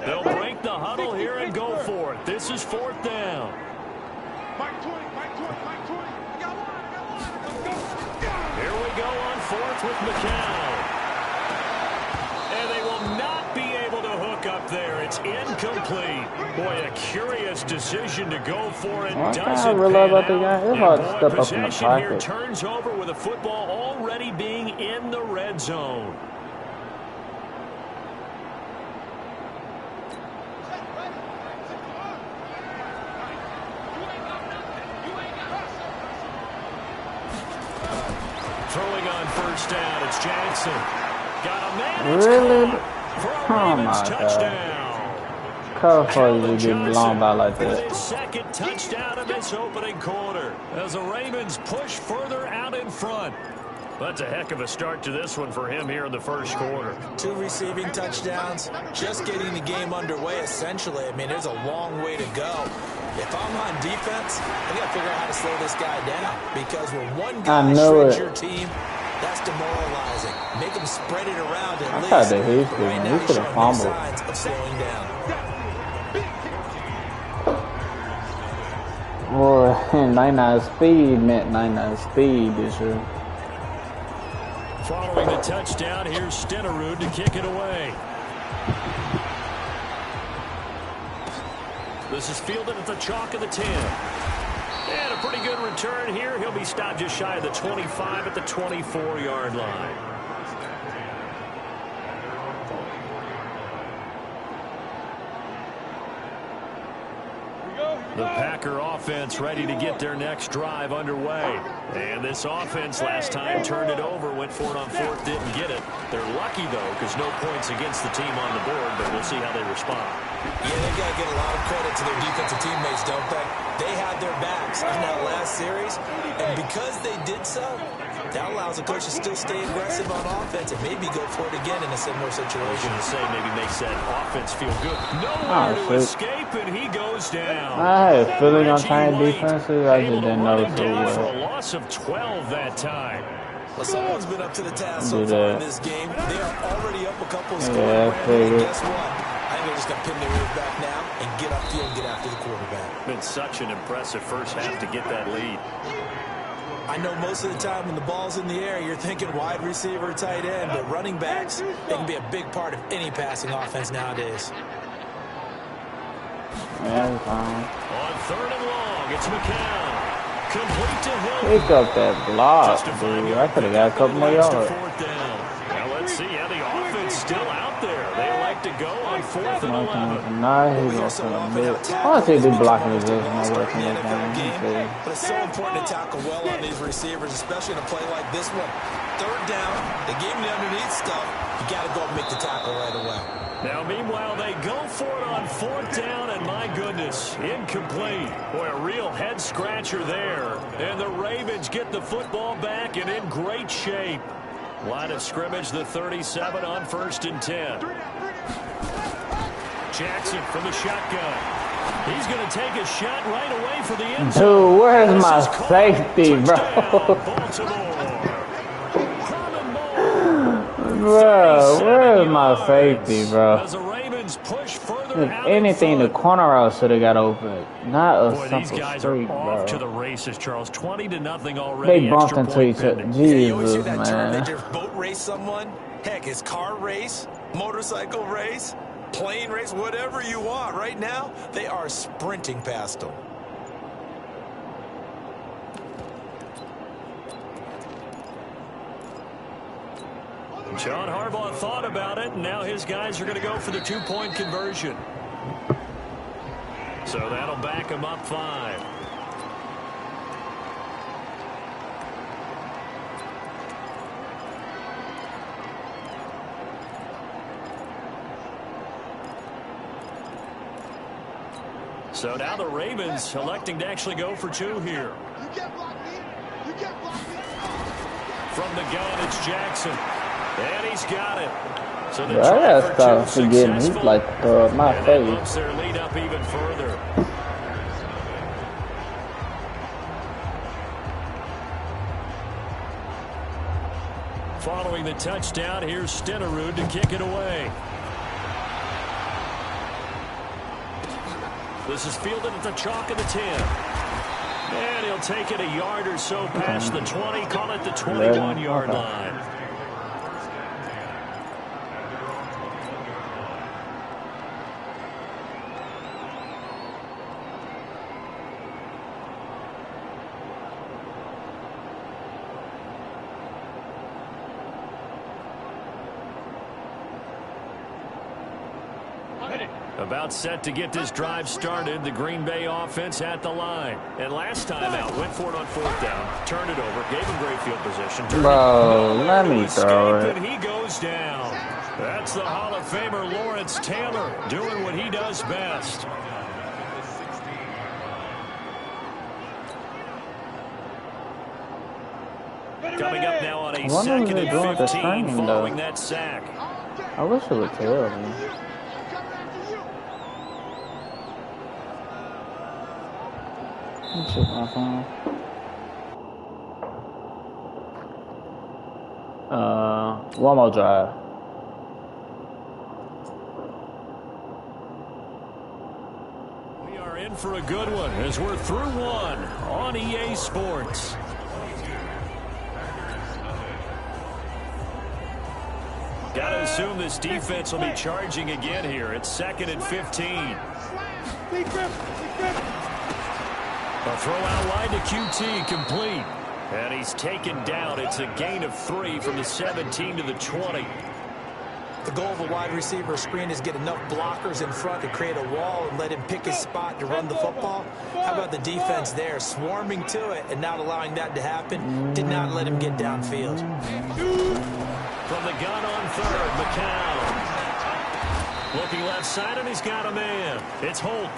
They'll break the huddle here and go for it. This is 4th down. Mike 20, Mike 20, Mike 20. I got one. Let's go. Here we go on 4th with McCown. And they will not be able to hook up there. It's incomplete. Boy, a curious decision to go for it. Doesn't pan out. And boy, possession here turns over with a football already being in the red zone. Throwing on 1st down, it's Jackson. Got a man. Really? For a Oh Ravens my touchdown. God. tough for you to get blown by like with that. his second touchdown of this opening quarter as the Ravens push further out in front. That's a heck of a start to this one for him here in the first quarter. 2 receiving touchdowns, just getting the game underway, essentially. I mean, there's a long way to go. If I'm on defense, I got to figure out how to slow this guy down. Because when one guy shreds your team, that's demoralizing. Make him spread it around at least. I thought that he could have no fumbled. signs of slowing down. Boy, 99 speed meant 99 speed this year. Following the touchdown, here's Stenerud to kick it away. This is fielded at the chalk of the 10. And a pretty good return here. He'll be stopped just shy of the 25 at the 24-yard line. The Packer offense ready to get their next drive underway. And this offense last time turned it over, went for it on 4th, didn't get it. They're lucky, though, because no points against the team on the board, but we'll see how they respond. Yeah, they've got to get a lot of credit to their defensive teammates, don't they? They had their backs in that last series, and because they did so, that allows the coach to still stay aggressive on offense and maybe go for it again in a similar situation. I was going to say maybe makes that offense feel good. Nowhere to escape, and he goes down. I had a feeling on trying defenses. I just didn't know so For a well. loss of 12 that time. Well, someone's been up to the task so far in this game. They are already up a couple of scores. Yeah, And guess what? I think they're just going to pin their ears back now and get upfield and get after the quarterback. Been such an impressive first half to get that lead. I know most of the time when the ball's in the air, you're thinking wide receiver, tight end, but running backs, they can be a big part of any passing offense nowadays. Yeah, it's fine. On 3rd and long, it's McCown. Complete to Hill. Pick up that block, dude. I could have got a couple more yards. Now let's see how the offense still out there. They like to go on 4th and 11. Nah, he's going to miss. I want to see if this blocking is just not working this game. But it's so important to tackle well on these receivers, especially in a play like this one. 3rd down, they gave him the underneath stuff. You got to go and make the tackle right away. Now, meanwhile, they go for it on 4th down, and my goodness, incomplete. Boy, a real head-scratcher there. And the Ravens get the football back and in great shape. Line of scrimmage, the 37 on 1st and 10. Jackson from the shotgun. He's going to take a shot right away for the end zone. Dude, where's my safety, bro? Bro, where's my safety, bro? If anything, the corner route should have got open. Not a simple these guys street, are off bro. to the races, Charles. 20-0 already. They bumped into each other. You always hear Jesus, that term, they man. just boat race someone. Heck, it's car race, motorcycle race, plane race, whatever you want. Right now, they are sprinting past them. John Harbaugh thought about it, and now his guys are going to go for the 2-point conversion. So that'll back him up 5. So now the Ravens electing to actually go for 2 here. From the gun, it's Jackson. And he's got it. So the I gotta stop forgetting he's like my face. Bumps their lead up even further. Following the touchdown, here's Stenerud to kick it away. This is fielded at the chalk of the 10. And he'll take it a yard or so past the 20, call it the 21-yard line. About set to get this drive started. The Green Bay offense at the line. And last time out, went for it on 4th down. Turned it over. Gave him great field position. Bro, let me throw it. And he goes down. That's the Hall of Famer Lawrence Taylor doing what he does best. Coming up now on a 2nd and 15 following that sack. I wish it would tell me. Let me check my phone. One more drive. We are in for a good one as we're through one on EA Sports. Gotta assume this defense will be charging again here. It's 2nd and 15. A throw out wide to QT, complete. And he's taken down. It's a gain of 3 from the 17 to the 20. The goal of a wide receiver screen is get enough blockers in front to create a wall and let him pick his spot to run the football. How about the defense there, swarming to it and not allowing that to happen? Did not let him get downfield. From the gun on 3rd, McCown. Looking left side, and he's got a man. It's Holt.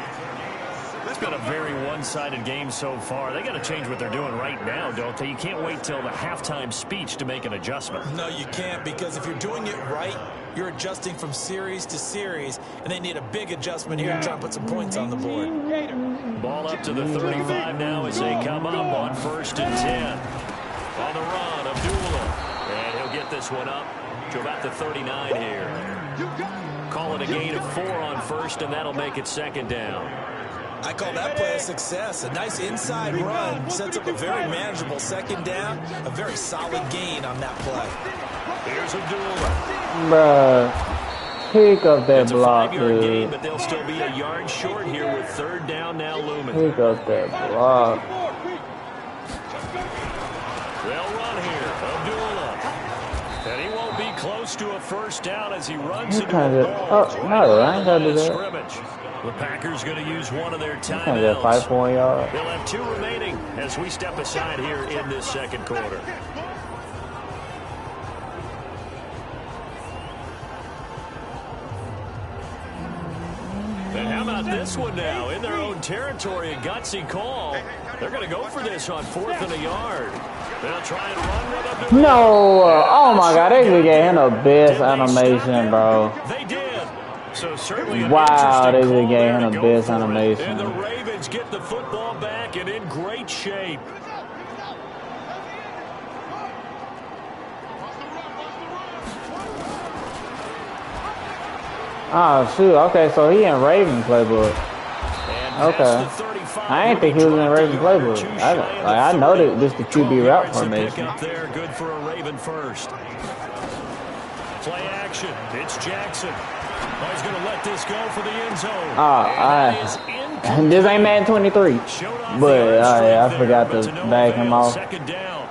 It's been a very one-sided game so far. They got to change what they're doing right now, don't they? You can't wait till the halftime speech to make an adjustment. No, you can't, because if you're doing it right, you're adjusting from series to series, and they need a big adjustment here to try and put some points on the board. Ball up to the 35 now as they come up on 1st and 10. On the run, Abdullah. And he'll get this one up to about the 39 here. Call it a gain of 4 on 1st, and that'll make it 2nd down. I call that play a success. A nice inside run sets up a very manageable 2nd down. A very solid gain on that play. Here's Abdullah. Bruh. Pick up that block, It's a 5-yard dude. gain, but they'll still be a yard short here with 3rd down now looming. Pick up that block. They'll run here. Abdullah. And he won't be close to a 1st down as he runs You into kinda, a ball. oh, no, I ain't gotta do that. Scrimmage. The Packers going to use one of their You can't get timeouts. 5 more yards. They'll have 2 remaining as we step aside here in this 2nd quarter. And how about this one now? In their own territory, a gutsy call. They're going to go for this on 4th and a yard. They'll try and run with them. No! Oh my god, they just gave him the best animation, bro. They did. So certainly an Wow, they interesting just gave call him there the to go best for it. animation. And the Ravens get the football back and in great shape. Oh shoot, okay, so he in Raven playbook. Okay. I ain't think he was in Raven playbook. I know that this is the QB route formation. Up there, good for a Raven first. Play action. It's Jackson. Oh, he's going to let this go for the end zone. This ain't Madden 23. But I forgot to back him off. 2nd down.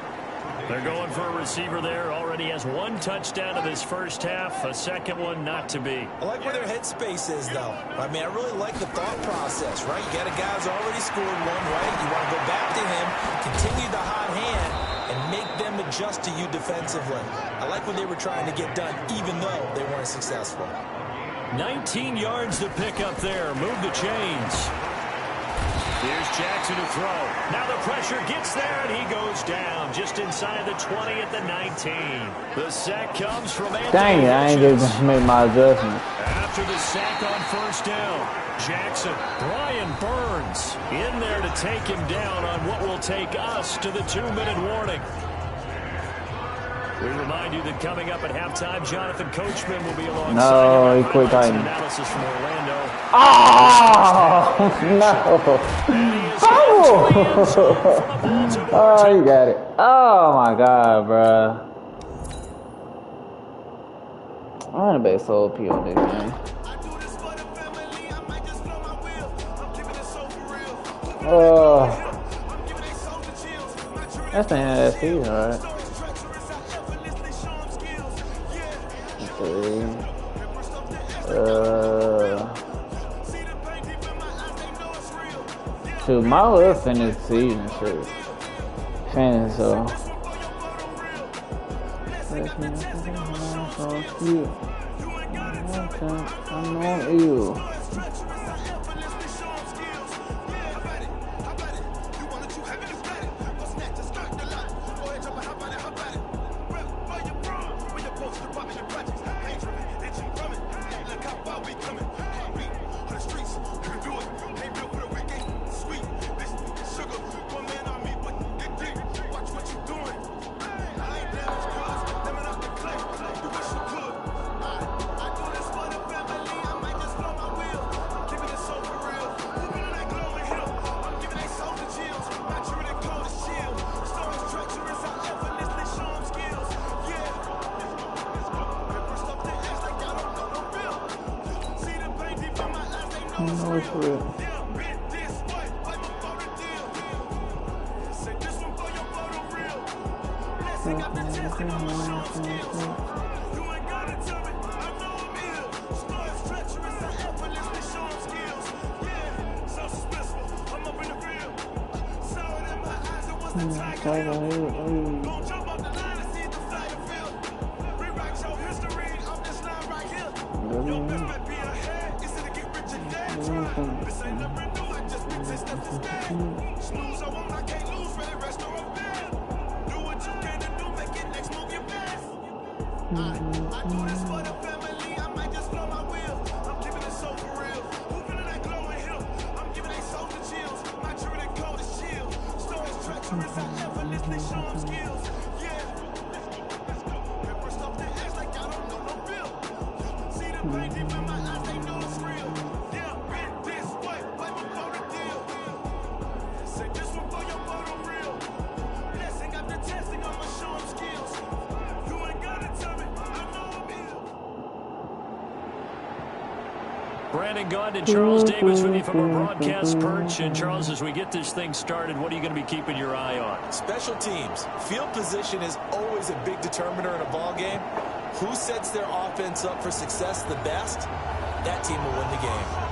They're going for a receiver there. Already has 1 touchdown in this 1st half. A 2nd one not to be. I like where their headspace is, though. I mean, I really like the thought process, right? You got a guy who's already scored one, right? You want to go back to him, continue the hot hand, and make them adjust to you defensively. I like what they were trying to get done, even though they weren't successful. 19 yards to pick up there. Move the chains. Here's Jackson to throw. Now the pressure gets there, and he goes down just inside the 20 at the 19. The sack comes from Anthony. Dang it, I ain't just make my adjustment. After the sack on 1st down, Jackson, Brian Burns in there to take him down on what will take us to the 2-minute warning. We remind you that coming up at halftime, Jonathan Coachman will be alongside. No, he quit Titan. Analysis from Orlando. Oh, no. Oh, you got it. Oh, my God, bruh. I'm gonna bet so OP on this game. Oh. That's the end of that season, right? Shoot, my little finished season, shit. Finished, so. Okay, I'm on you. No, it's real. Brandon Gaudin and Charles Davis with you from our broadcast perch. And Charles, as we get this thing started, what are you going to be keeping your eye on? Special teams. Field position is always a big determiner in a ball game. Who sets their offense up for success the best, that team will win the game.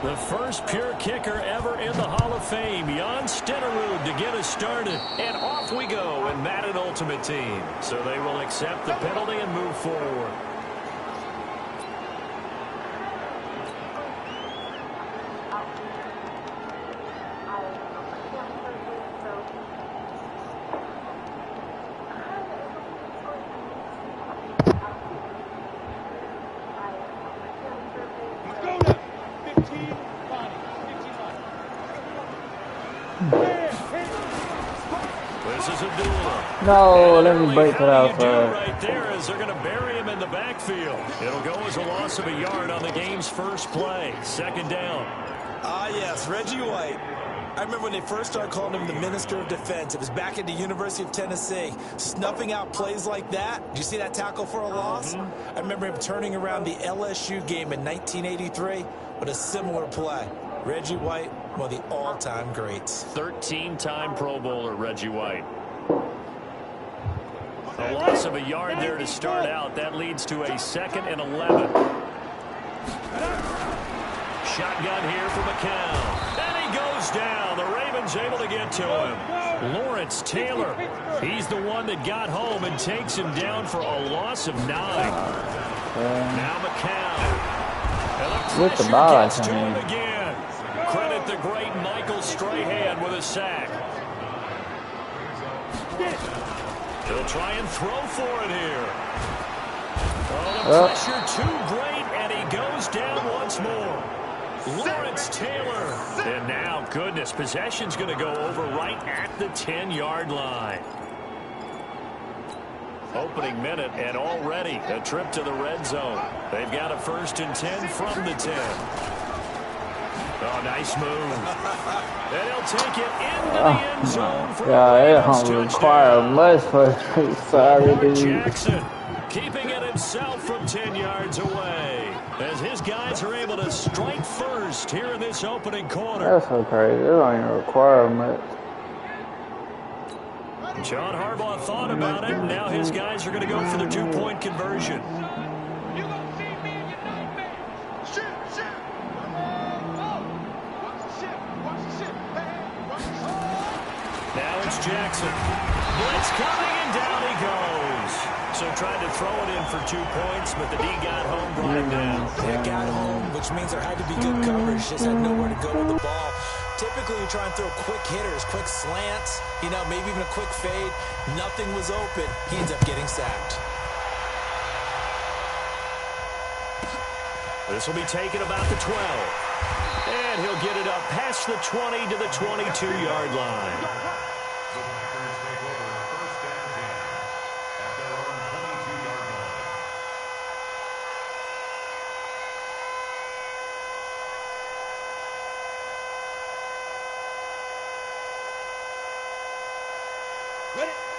The first pure kicker ever in the Hall of Fame, Jan Stenerud, to get us started. And off we go in Madden Ultimate Team. So they will accept the penalty and move forward. No, let me break it out right there is they're going to bury him in the backfield. It'll go as a loss of a yard on the game's first play. Second down. Ah, yes, Reggie White. I remember when they first started calling him the Minister of Defense. It was back at the University of Tennessee. Snuffing out plays like that. Did you see that tackle for a loss? I remember him turning around the LSU game in 1983 with a similar play. Reggie White, one of the all-time greats. 13-time Pro Bowler, Reggie White. A loss of a yard there to start out. That leads to a 2nd and 11. Shotgun here for McCown. And he goes down. The Ravens able to get to him. Lawrence Taylor. He's the one that got home and takes him down for a loss of 9. Now McCown. With the ball, gets to him again. Credit the great Michael Strahan with a sack. He'll try and throw for it here. Oh, the pressure too great, and he goes down once more. Lawrence Taylor. And now, goodness, possession's going to go over right at the 10-yard line. Opening minute, and already a trip to the red zone. They've got a 1st and 10 from the 10. Oh, nice move. And he'll take it into the end zone for it don't require much for sorry, dude. Jackson keeping it himself from 10 yards away as his guys are able to strike first here in this opening quarter. That's so crazy. It don't even require much. John Harbaugh thought about it, and now his guys are going to go for the 2-point conversion. Now it's Jackson. Blitz coming, and down he goes. So tried to throw it in for 2 points, but the D got home, brought him down. They got home, which means there had to be good coverage. Just had nowhere to go with the ball. Typically, you try and throw quick hitters, quick slants, maybe even a quick fade. Nothing was open. He ends up getting sacked. This will be taken about the 12. And he'll get it up past the 20 to the 22-yard line.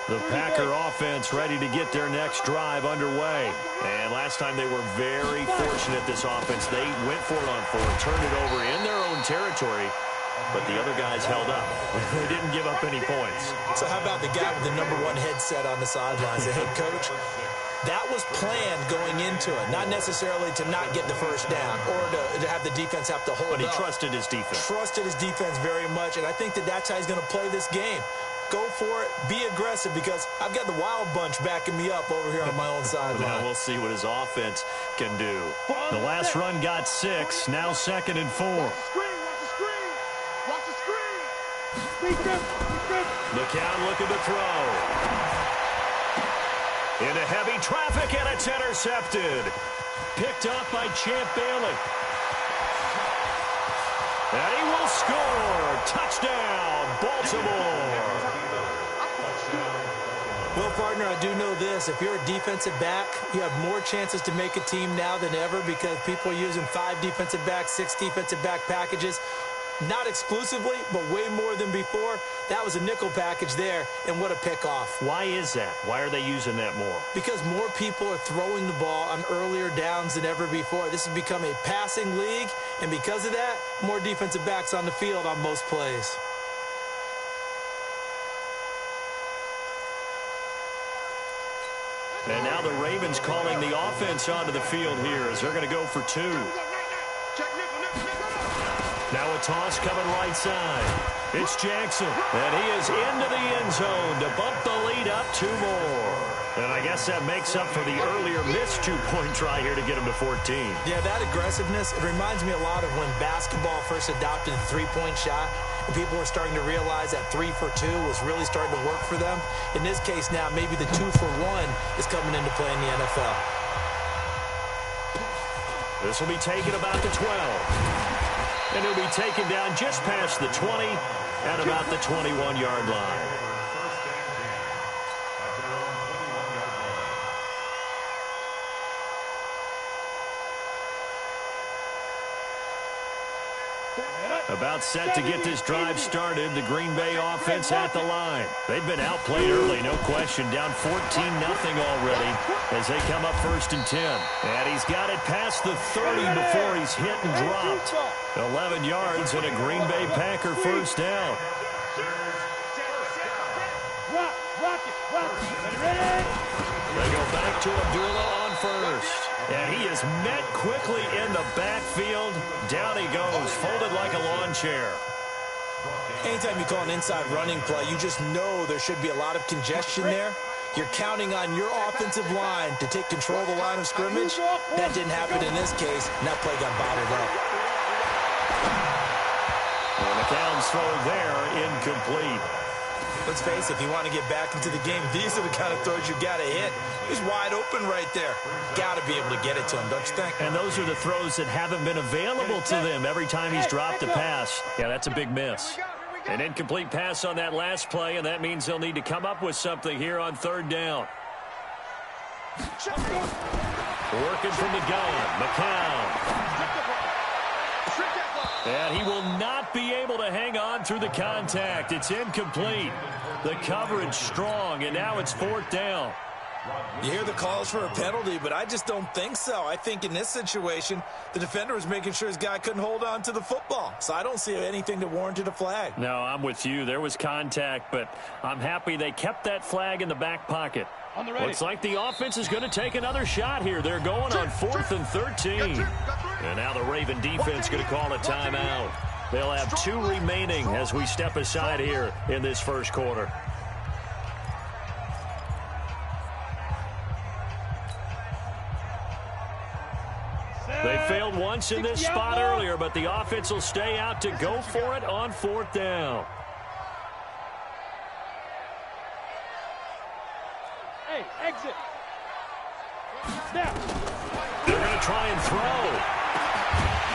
The Packer offense ready to get their next drive underway. And last time they were very fortunate, this offense. They went for it on 4, turned it over in their own territory, but the other guys held up. They didn't give up any points. So how about the guy with the #1 headset on the sidelines, the head coach? That was planned going into it, not necessarily to not get the first down or to have the defense have to hold up. But he trusted his defense. Trusted his defense very much, and I think that's how he's going to play this game. Go for it. Be aggressive because I've got the wild bunch backing me up over here on my own sideline. Now we'll see what his offense can do. The last run got 6. Now 2nd and 4. Watch the screen. Watch the screen. McCown looking to throw. Into heavy traffic, and it's intercepted. Picked up by Champ Bailey. And he will score. Touchdown, Baltimore. Well, partner, I do know this. If you're a defensive back, you have more chances to make a team now than ever because people are using 5 defensive backs, 6 defensive back packages. Not exclusively, but way more than before. That was a nickel package there, and what a pickoff. Why is that? Why are they using that more? Because more people are throwing the ball on earlier downs than ever before. This has become a passing league, and because of that, more defensive backs on the field on most plays. And now the Ravens calling the offense onto the field here as they're going to go for 2. Now a toss coming right side. It's Jackson, and he is into the end zone to bump the lead up 2 more. And I guess that makes up for the earlier missed 2-point try here to get him to 14. Yeah, that aggressiveness, it reminds me a lot of when basketball first adopted the 3-point shot, and people were starting to realize that 3 for 2 was really starting to work for them. In this case now, maybe the 2 for 1 is coming into play in the NFL. This will be taken about the 12. And he'll be taken down just past the 20 at about the 21-yard line. About set to get this drive started, the Green Bay offense at the line. They've been outplayed early, no question, down 14-0 already as they come up 1st and 10. And he's got it past the 30 before he's hit and dropped. 11 yards and a Green Bay Packer first down. They go back to Abdullah on first. And he is met quickly in the backfield. Down he goes, folded like a lawn chair. Anytime you call an inside running play, you just know there should be a lot of congestion there. You're counting on your offensive line to take control of the line of scrimmage. That didn't happen in this case, and that play got bottled up. And McCown's throw there, incomplete. Let's face it, if you want to get back into the game, these are the kind of throws you got to hit. He's wide open right there. Got to be able to get it to him, don't you think? And those are the throws that haven't been available to them every time he's dropped a pass. Yeah, that's a big miss. An incomplete pass on that last play, and that means they'll need to come up with something here on third down. Working from the gun, McCown. And he will not be able to hang on through the contact. It's incomplete. The coverage strong, and now it's fourth down. You hear the calls for a penalty, but I just don't think so. I think in this situation, the defender was making sure his guy couldn't hold on to the football. So I don't see anything that warranted a flag. No, I'm with you. There was contact, but I'm happy they kept that flag in the back pocket. Looks like the offense is going to take another shot here. They're going on 4th and 13. And now the Raven defense going to call a timeout. They'll have 2 remaining as we step aside here in this first quarter. They failed once in this spot earlier, but the offense will stay out to go for it on 4th down. Hey, exit. Snap. They're going to try and throw.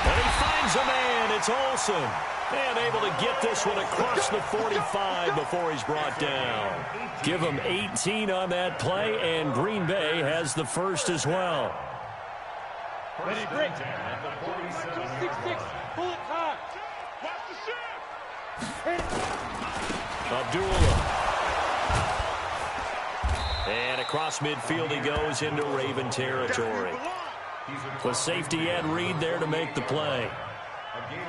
And he finds a man. It's Olsen. And able to get this one across the 45 before he's brought down. Give him 18 on that play, and Green Bay has the first as well. Ready, break. 266, bullet time. Watch the shift. Hit it. Abdullah. And across midfield he goes into Raven territory. The safety Ed Reed there to make the play.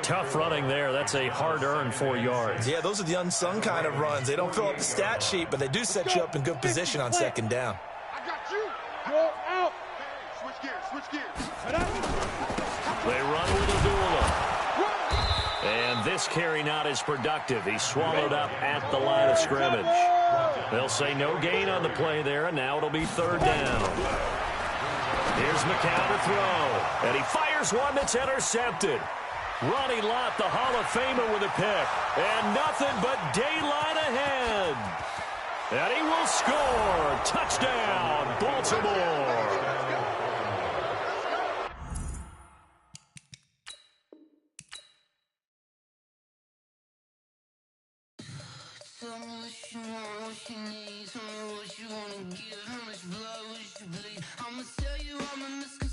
Tough running there. That's a hard-earned 4 yards. Yeah, those are the unsung kind of runs. They don't fill up the stat sheet, but they do set you up in good position on second down. I got you. Go out. Switch gears, switch gears. They run with Abdullah. And this carry not as productive. He's swallowed up at the line of scrimmage. They'll say no gain on the play there, and now it'll be third down. Here's McCown to throw. And he fires one that's intercepted. Ronnie Lott, the Hall of Famer, with a pick. And nothing but daylight ahead. And he will score. Touchdown, Baltimore. Tell me what you want, what you need. Tell me what you wanna give. How much blood would you bleed? I'ma tell you I'm a misconception.